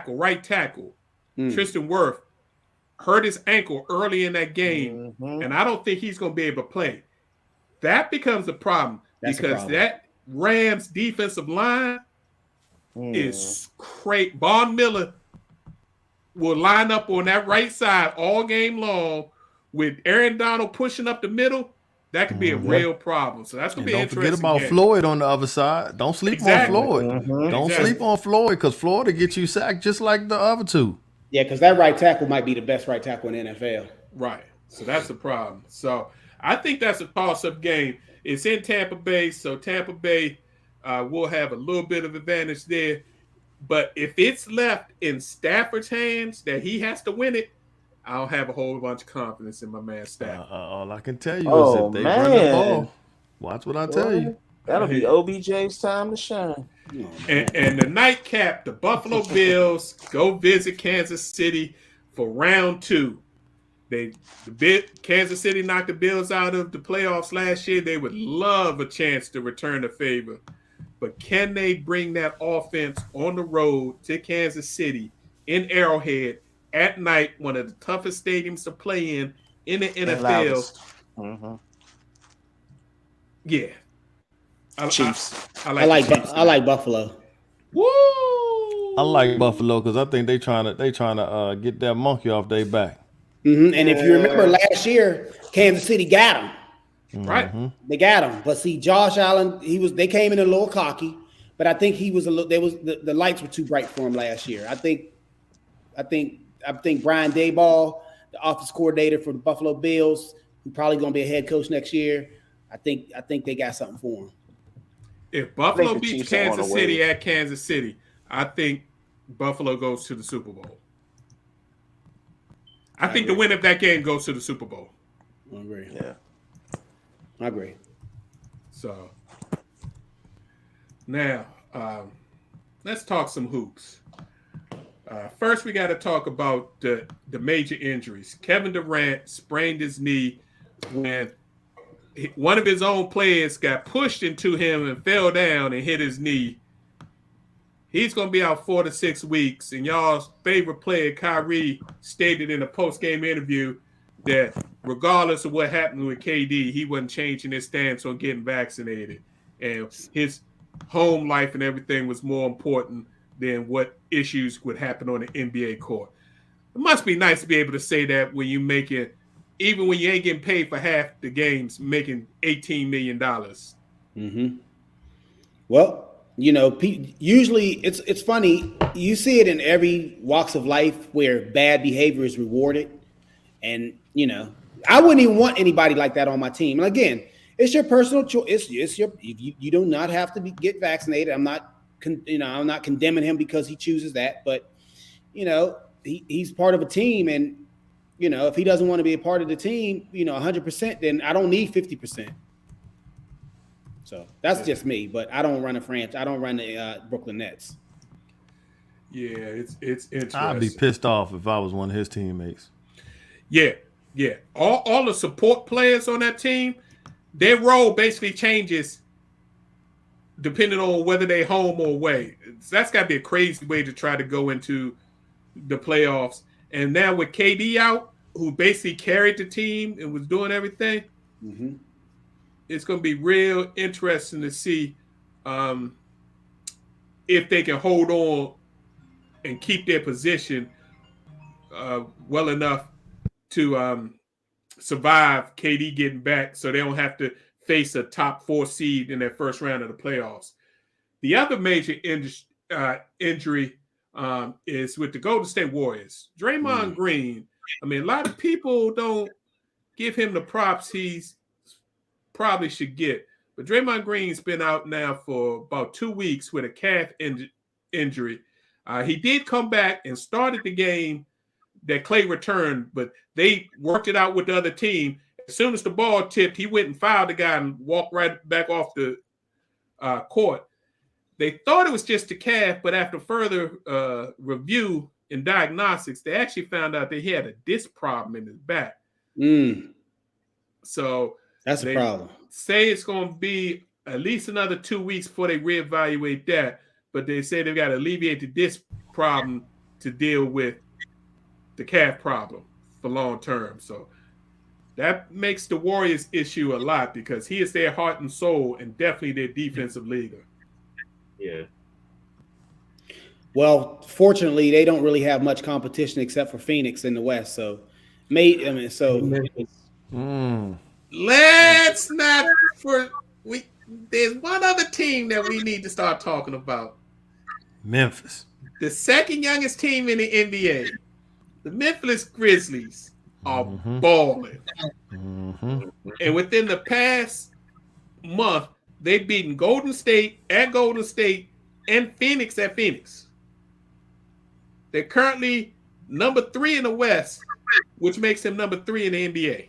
Speaker 2: right tackle, Tristan Wirth, hurt his ankle early in that game, and I don't think he's going to be able to play. That becomes a problem because that Rams defensive line is crazy. Von Miller will line up on that right side all game long with Aaron Donald pushing up the middle. That could be a real problem. So that's going to be interesting.
Speaker 3: Don't forget about Floyd on the other side. Don't sleep on Floyd. Don't sleep on Floyd because Florida gets you sacked just like the other two.
Speaker 4: Yeah, because that right tackle might be the best right tackle in the NFL.
Speaker 2: Right. So that's the problem. So I think that's a toss-up game. It's in Tampa Bay, so Tampa Bay will have a little bit of advantage there. But if it's left in Stafford's hands that he has to win it, I don't have a whole bunch of confidence in my man Stafford.
Speaker 3: All I can tell you is if they run the ball, watch what I tell you.
Speaker 1: That'll be OBJ's time to shine.
Speaker 2: And the nightcap, the Buffalo Bills go visit Kansas City for round 2. Kansas City knocked the Bills out of the playoffs last year. They would love a chance to return the favor. But can they bring that offense on the road to Kansas City in Arrowhead at night, one of the toughest stadiums to play in the NFL? Yeah.
Speaker 1: Chiefs.
Speaker 4: I like Buffalo.
Speaker 2: Woo!
Speaker 3: I like Buffalo because I think they trying to get that monkey off their back.
Speaker 4: And if you remember last year, Kansas City got him.
Speaker 2: Right.
Speaker 4: They got him. But see, Josh Allen, they came in a little cocky, but I think he was the lights were too bright for him last year. I think Brian Daboll, the offense coordinator for the Buffalo Bills, who's probably going to be a head coach next year, I think they got something for him.
Speaker 2: If Buffalo beats Kansas City at Kansas City, I think Buffalo goes to the Super Bowl. I think the winner of that game goes to the Super Bowl.
Speaker 4: I agree.
Speaker 1: Yeah.
Speaker 4: I agree.
Speaker 2: So now let's talk some hoops. First, we got to talk about the major injuries. Kevin Durant sprained his knee when one of his own players got pushed into him and fell down and hit his knee. He's going to be out 4 to 6 weeks. And y'all's favorite player, Kyrie, stated in a post-game interview that regardless of what happened with KD, he wasn't changing his stance on getting vaccinated. And his home life and everything was more important than what issues would happen on the NBA court. It must be nice to be able to say that when you make it, even when you ain't getting paid for half the games, making $18 million.
Speaker 4: Well, usually it's funny. You see it in every walks of life where bad behavior is rewarded. And, I wouldn't even want anybody like that on my team. And again, it's your personal choice. You do not have to get vaccinated. I'm not condemning him because he chooses that. But, he's part of a team. And, if he doesn't want to be a part of the team, 100%, then I don't need 50%. So that's just me, but I don't run a franchise. I don't run the Brooklyn Nets.
Speaker 2: Yeah, it's interesting.
Speaker 3: I'd be pissed off if I was one of his teammates.
Speaker 2: Yeah. All the support players on that team, their role basically changes depending on whether they're home or away. So that's got to be a crazy way to try to go into the playoffs. And now with KD out, who basically carried the team and was doing everything, it's going to be real interesting to see if they can hold on and keep their position well enough to survive KD getting back so they don't have to face a top 4 seed in their first round of the playoffs. The other major injury is with the Golden State Warriors. Draymond Green, a lot of people don't give him the props he's probably should get. But Draymond Green's been out now for about 2 weeks with a calf injury. He did come back and started the game that Clay returned, but they worked it out with the other team. As soon as the ball tipped, he went and fouled the guy and walked right back off the court. They thought it was just a calf, but after further review and diagnostics, they actually found out that he had a disc problem in his back. So
Speaker 4: that's a problem.
Speaker 2: Say it's going to be at least another 2 weeks before they reevaluate that. But they say they've got to alleviate the disc problem to deal with the calf problem for long term. So that makes the Warriors issue a lot because he is their heart and soul and definitely their defensive leader.
Speaker 1: Yeah.
Speaker 4: Well, fortunately, they don't really have much competition except for Phoenix in the West. So, Let's
Speaker 2: not there's one other team that we need to start talking about.
Speaker 3: Memphis.
Speaker 2: The second youngest team in the NBA. The Memphis Grizzlies are balling. And within the past month, they've beaten Golden State and Phoenix at Phoenix. They're currently number 3 in the West, which makes them number 3 in the NBA.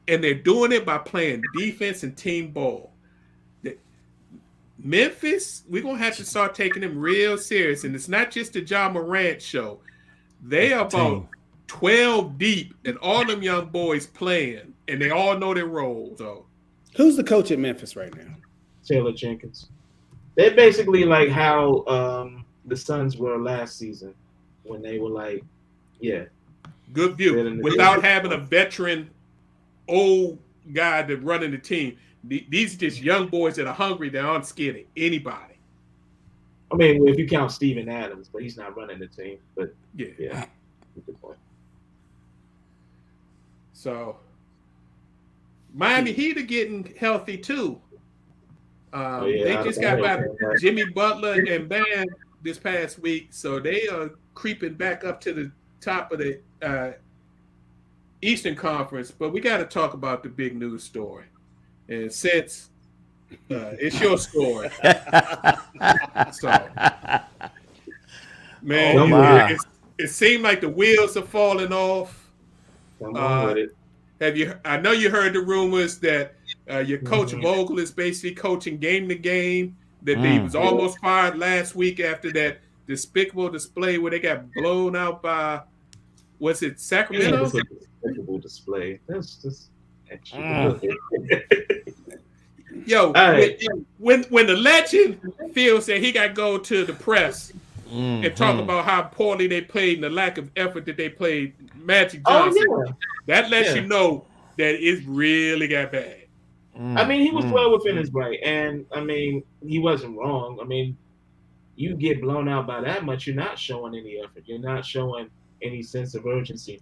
Speaker 2: And they're doing it by playing defense and team ball. Memphis, we're going to have to start taking them real serious. And it's not just the Ja Morant show. They are about 12 deep and all them young boys playing. And they all know their roles. So,
Speaker 4: who's the coach at Memphis right now?
Speaker 1: Taylor Jenkins. They're basically like how the Suns were last season when they were like,
Speaker 2: good view. Without having a veteran old guy that running the team. These are just young boys that are hungry. That aren't scared of anybody.
Speaker 1: I mean, if you count Steven Adams, but he's not running the team. But yeah, good point.
Speaker 2: So, Miami Heat are getting healthy too. They just got back Jimmy Butler and Bam this past week, so they are creeping back up to the top of the Eastern Conference. But we got to talk about the big news story. And since it's your story, so man, it seemed like the wheels are falling off.
Speaker 1: Come on with it.
Speaker 2: I know you heard the rumors that your coach Vogel is basically coaching game to game. That he was almost fired last week after that despicable display where they got blown out by, was it Sacramento?
Speaker 1: It was a despicable display. That's just
Speaker 2: Yo, when the legend feels that he got to go to the press and talk about how poorly they played and the lack of effort that they played, Magic Johnson, that lets you know that it really got bad.
Speaker 1: I mean, he was well within his right, and I mean, he wasn't wrong. I mean, you get blown out by that much, you're not showing any effort. You're not showing any sense of urgency.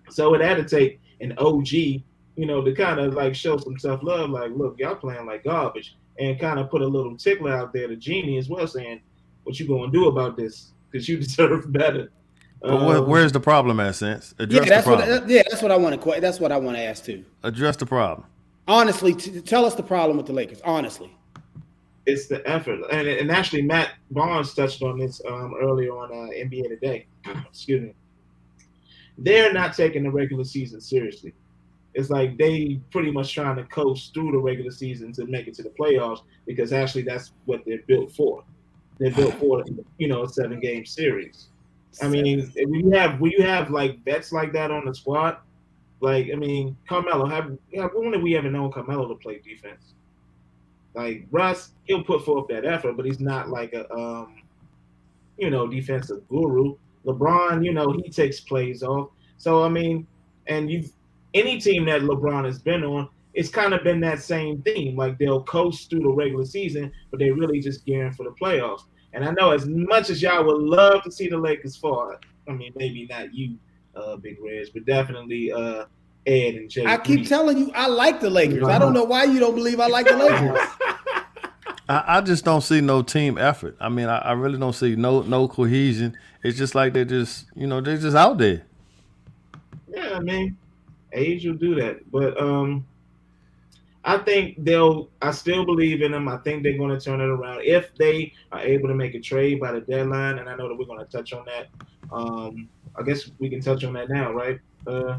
Speaker 1: So it had to take an OG, to kind of like show some tough love, like, look, y'all playing like garbage, and kind of put a little tickler out there to Genie as well, saying, what you gonna do about this? Because you deserve better.
Speaker 3: But where's the problem at, Sense?
Speaker 4: That's what I want to. That's what I want to ask too.
Speaker 3: Address the problem.
Speaker 4: Honestly, tell us the problem with the Lakers. Honestly,
Speaker 1: it's the effort, and actually Matt Barnes touched on this earlier on NBA Today. Excuse me. They're not taking the regular season seriously. It's like they pretty much trying to coast through the regular season to make it to the playoffs because actually that's what they're built for. They're built for a 7-game series. I mean, when you have like vets like that on the squad, like, I mean, Carmelo, when have we ever known Carmelo to play defense? Like Russ, he'll put forth that effort, but he's not like a defensive guru. LeBron, he takes plays off. So I mean, and any team that LeBron has been on, it's kind of been that same theme. Like they'll coast through the regular season, but they really just gearing for the playoffs. And I know as much as y'all would love to see the Lakers fall, I mean, maybe not you, Big Reg, but definitely Ed and Jay.
Speaker 4: I keep telling you, I like the Lakers. I don't know why you don't believe I like the Lakers.
Speaker 3: I just don't see no team effort. I mean, I really don't see no cohesion. It's just like they're just out there.
Speaker 1: Yeah, I mean, age will do that. But I think I still believe in them. I think they're going to turn it around if they are able to make a trade by the deadline. And I know that we're going to touch on that. I guess we can touch on that now, right?
Speaker 2: Who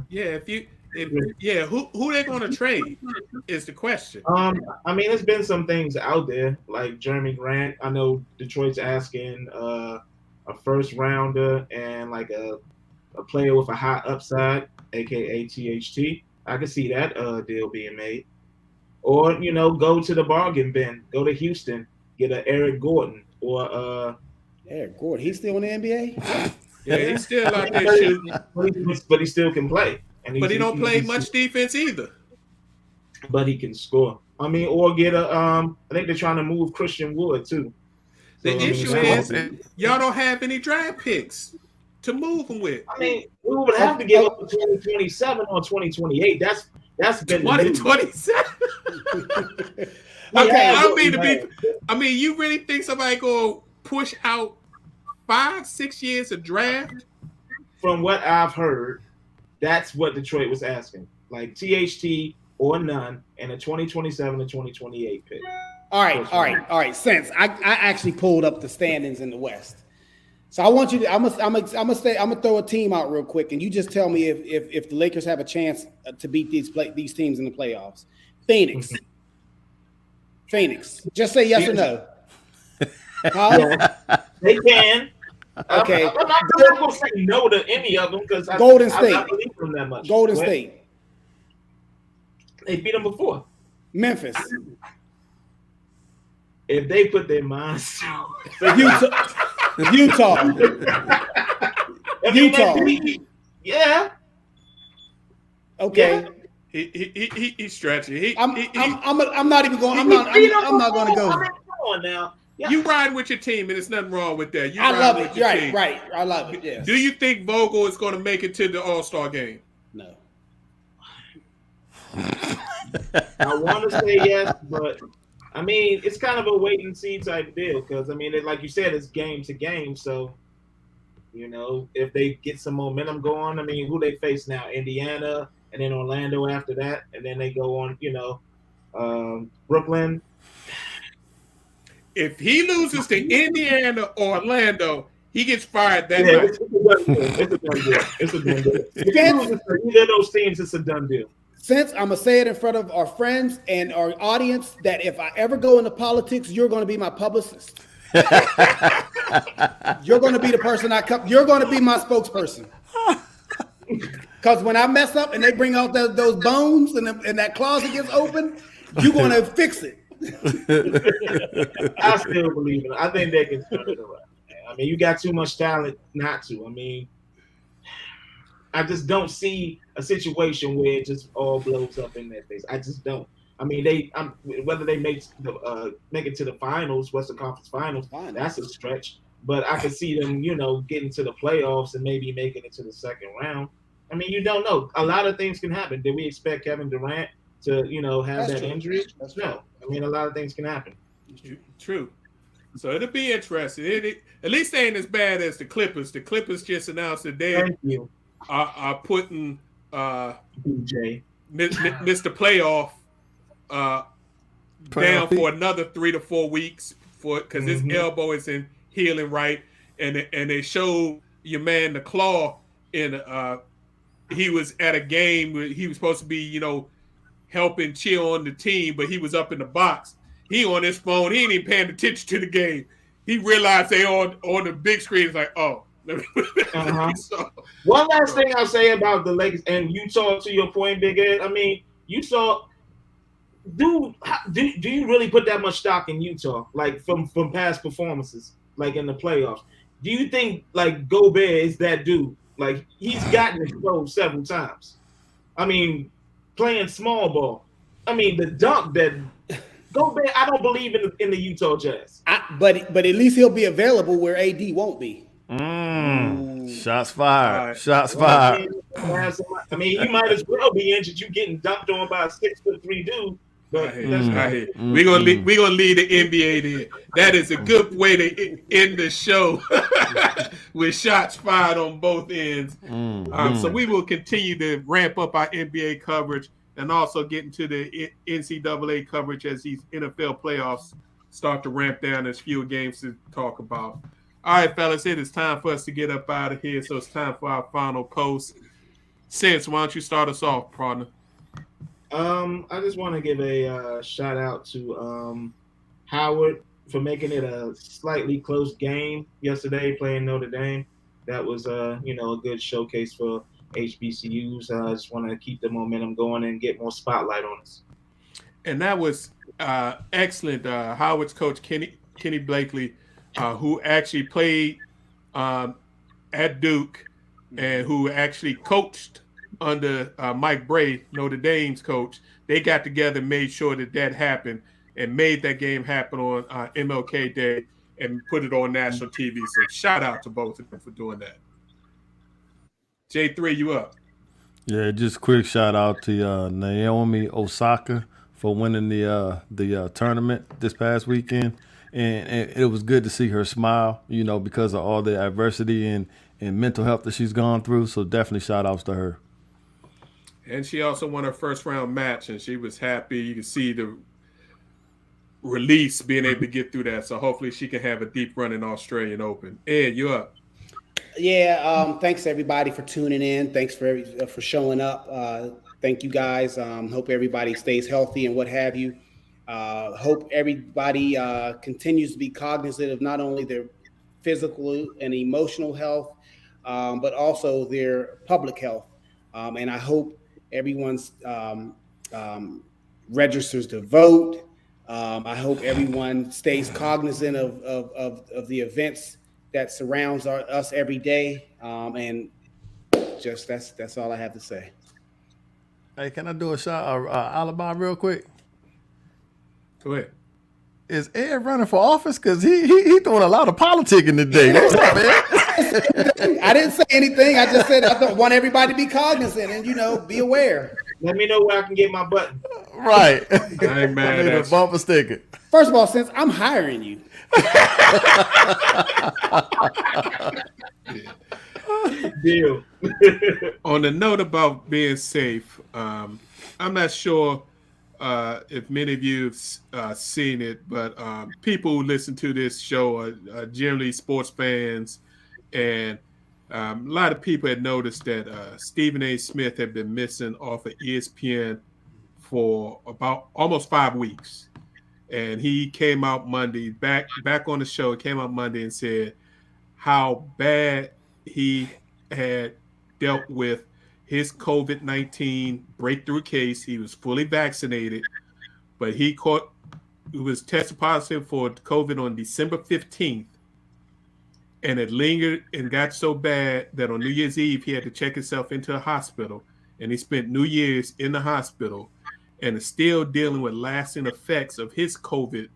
Speaker 2: they going to trade is the question.
Speaker 1: I mean, there's been some things out there like Jeremy Grant. I know Detroit's asking a first rounder and like a a player with a high upside, aka THT. I could see that deal being made. Or go to the bargain bin, go to Houston, get a Eric Gordon or
Speaker 4: Eric Gordon, he's still in the NBA.
Speaker 2: Yeah, he's still out there
Speaker 1: but
Speaker 2: shooting,
Speaker 1: but he still can play, and
Speaker 2: but he don't play much defense either.
Speaker 1: But he can score. I mean, or get a I think they're trying to move Christian Wood too.
Speaker 2: The issue is y'all don't have any draft picks to move him with.
Speaker 1: I mean, we would have to give up to 2027 or 2028. That's been
Speaker 2: 2027. Okay, I mean, you really think somebody gonna push out 5-6 years of draft?
Speaker 1: From what I've heard, that's what Detroit was asking, like THT or none, and a 2027 to 2028 pick.
Speaker 4: All right. Since I actually pulled up the standings in the West, so I want you to. I'm gonna throw a team out real quick, and you just tell me if the Lakers have a chance to beat these teams in the playoffs. Phoenix. Just say yes or no.
Speaker 1: They can.
Speaker 4: Okay.
Speaker 1: I'm not going to say no to any of them because
Speaker 4: Golden State.
Speaker 1: I don't believe them that much.
Speaker 4: Golden State.
Speaker 1: They beat them before.
Speaker 4: Memphis.
Speaker 1: If they put their minds
Speaker 4: Utah. Utah.
Speaker 1: Yeah.
Speaker 4: Okay.
Speaker 2: He's stretching.
Speaker 4: I'm not even going. I'm not going to go.
Speaker 1: Come on now. Yeah.
Speaker 2: You ride with your team, and there's nothing wrong with that.
Speaker 4: I love it. Right. I love it. Yes.
Speaker 2: Do you think Vogel is going to make it to the All-Star game?
Speaker 4: No.
Speaker 1: I want to say yes, but I mean, it's kind of a wait and see type deal because I mean, like you said, it's game to game. So, if they get some momentum going, I mean, who they face now? Indiana, and then Orlando after that, and then they go on, Brooklyn.
Speaker 2: If he loses to Indiana or Orlando, he gets fired that night.
Speaker 1: It's a done deal. If he loses to either of those teams, it's a done deal.
Speaker 4: Since I'm going to say it in front of our friends and our audience that if I ever go into politics, you're going to be my publicist. You're going to be the person you're going to be my spokesperson. Because when I mess up and they bring out those bones and that closet gets open, you're going to fix it.
Speaker 1: I still believe it. I think they can turn it around. I mean, you got too much talent not to. I mean, I just don't see a situation where it just all blows up in their face. I just don't. I mean, whether they make it to the finals, Western Conference Finals, that's a stretch. But I could see them, getting to the playoffs and maybe making it to the second round. I mean, you don't know. A lot of things can happen. Did we expect Kevin Durant to, have that injury? No. I mean, a lot of things can happen.
Speaker 2: True. So it'll be interesting. At least they ain't as bad as the Clippers. The Clippers just announced that they are putting
Speaker 1: DJ
Speaker 2: Mr. Playoff down for another 3 to 4 weeks because his elbow isn't healing right, and they showed your man the Claw in he was at a game where he was supposed to be helping cheer on the team, but he was up in the box. He on his phone. He ain't even paying attention to the game. He realized they on the big screen. It's like, oh.
Speaker 1: So, one last thing I'll say about the Lakers and Utah, to your point, Big Ed. I mean, Utah. Do you really put that much stock in Utah, like from past performances, like in the playoffs? Do you think like Gobert is that dude? Like he's gotten exposed several times. I mean, playing small ball. I mean, the dunk that Gobert. I don't believe in the Utah Jazz.
Speaker 4: But at least he'll be available where AD won't be.
Speaker 3: Shots fired. Shots fired.
Speaker 1: I mean, you might as well be injured. You getting dunked on by a 6'3" dude. But
Speaker 2: we're gonna leave the NBA there. That is a good way to end the show with shots fired on both ends. So we will continue to ramp up our NBA coverage and also get into the NCAA coverage as these NFL playoffs start to ramp down. There's fewer games to talk about. All right, fellas, it is time for us to get up out of here. So it's time for our final post. Sense, why don't you start us off, partner?
Speaker 1: I just want to give a shout out to Howard for making it a slightly close game yesterday, playing Notre Dame. that was a good showcase for HBCUs. I just want to keep the momentum going and get more spotlight on us.
Speaker 2: And that was excellent. Howard's coach Kenny Blakely, who actually played at Duke and who actually coached under Mike Bray, Notre Dame's coach. They got together and made sure that happened and made that game happen on MLK Day and put it on national TV. So shout out to both of them for doing that. J3, you up?
Speaker 3: Yeah, just quick shout out to Naomi Osaka for winning the tournament this past weekend. And it was good to see her smile, because of all the adversity and mental health that she's gone through. So definitely shout outs to her.
Speaker 2: And she also won her first round match, and she was happy. You can see the release being able to get through that. So hopefully she can have a deep run in Australian Open. Ed, you up?
Speaker 4: Yeah, thanks everybody for tuning in. Thanks for showing up. Thank you guys. Hope everybody stays healthy and what have you. Hope everybody continues to be cognizant of not only their physical and emotional health, but also their public health. And I hope everyone's registers to vote. I hope everyone stays cognizant of the events that surrounds us every day. And just that's all I have to say.
Speaker 3: Hey, can I do a alibi real quick?
Speaker 2: Go ahead.
Speaker 3: Is Ed running for office? Because he doing a lot of politicking today. What's up, Ed?
Speaker 4: I didn't say anything. I just said I want everybody to be cognizant and, be aware.
Speaker 1: Let me know where I can get my button.
Speaker 3: Right.
Speaker 2: I ain't mad
Speaker 3: at a bumper sticker.
Speaker 4: First of all, since I'm hiring you.
Speaker 1: Deal.
Speaker 2: On the note about being safe, I'm not sure if many of you have seen it, but people who listen to this show are generally sports fans, and a lot of people had noticed that Stephen A. Smith had been missing off of ESPN for about almost 5 weeks. And he came out Monday, back on the show, came out Monday and said how bad he had dealt with his COVID-19 breakthrough case. He was fully vaccinated, but he was tested positive for COVID on December 15th. And it lingered and got so bad that on New Year's Eve, he had to check himself into a hospital. And he spent New Year's in the hospital and is still dealing with lasting effects of his COVID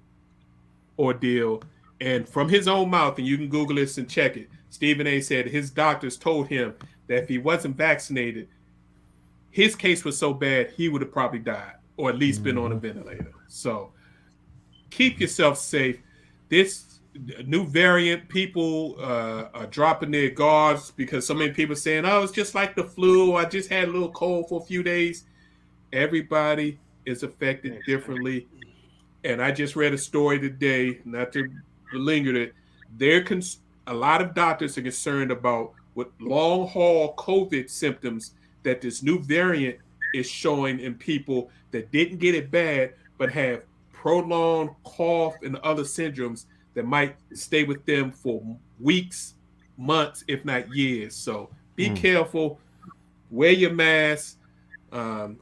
Speaker 2: ordeal. And from his own mouth, and you can Google this and check it, Stephen A. said his doctors told him that if he wasn't vaccinated, his case was so bad, he would have probably died or at least been on a ventilator. So keep yourself safe. This new variant, people are dropping their guards because so many people are saying, oh, it's just like the flu. I just had a little cold for a few days. Everybody is affected differently. And I just read a story today, not to linger it, a lot of doctors are concerned about what long-haul COVID symptoms that this new variant is showing in people that didn't get it bad, but have prolonged cough and other syndromes that might stay with them for weeks, months, if not years. So be careful, wear your mask.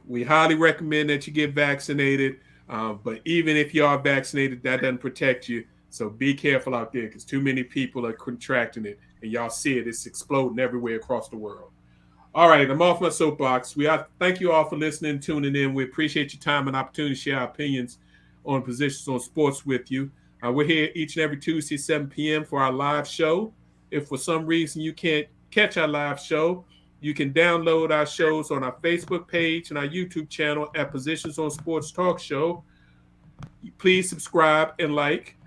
Speaker 2: We highly recommend that you get vaccinated. But even if you are vaccinated, that doesn't protect you. So be careful out there because too many people are contracting it. And y'all see it. It's exploding everywhere across the world. All right, I'm off my soapbox. Thank you all for listening, tuning in. We appreciate your time and opportunity to share our opinions on positions on sports with you. We're here each and every Tuesday, 7 p.m. for our live show. If for some reason you can't catch our live show, you can download our shows on our Facebook page and our YouTube channel at Positions on Sports Talk Show. Please subscribe and like.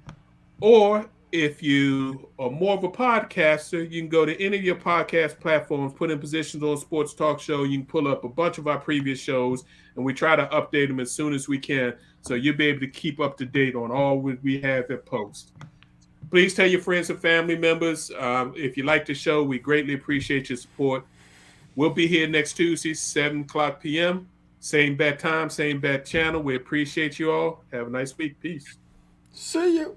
Speaker 2: Or if you are more of a podcaster, you can go to any of your podcast platforms, put in Positions on Sports Talk Show. You can pull up a bunch of our previous shows, and we try to update them as soon as we can. So you'll be able to keep up to date on all we have at post. Please tell your friends and family members. If you like the show, we greatly appreciate your support. We'll be here next Tuesday, 7 o'clock p.m. Same bad time, same bad channel. We appreciate you all. Have a nice week. Peace.
Speaker 3: See you.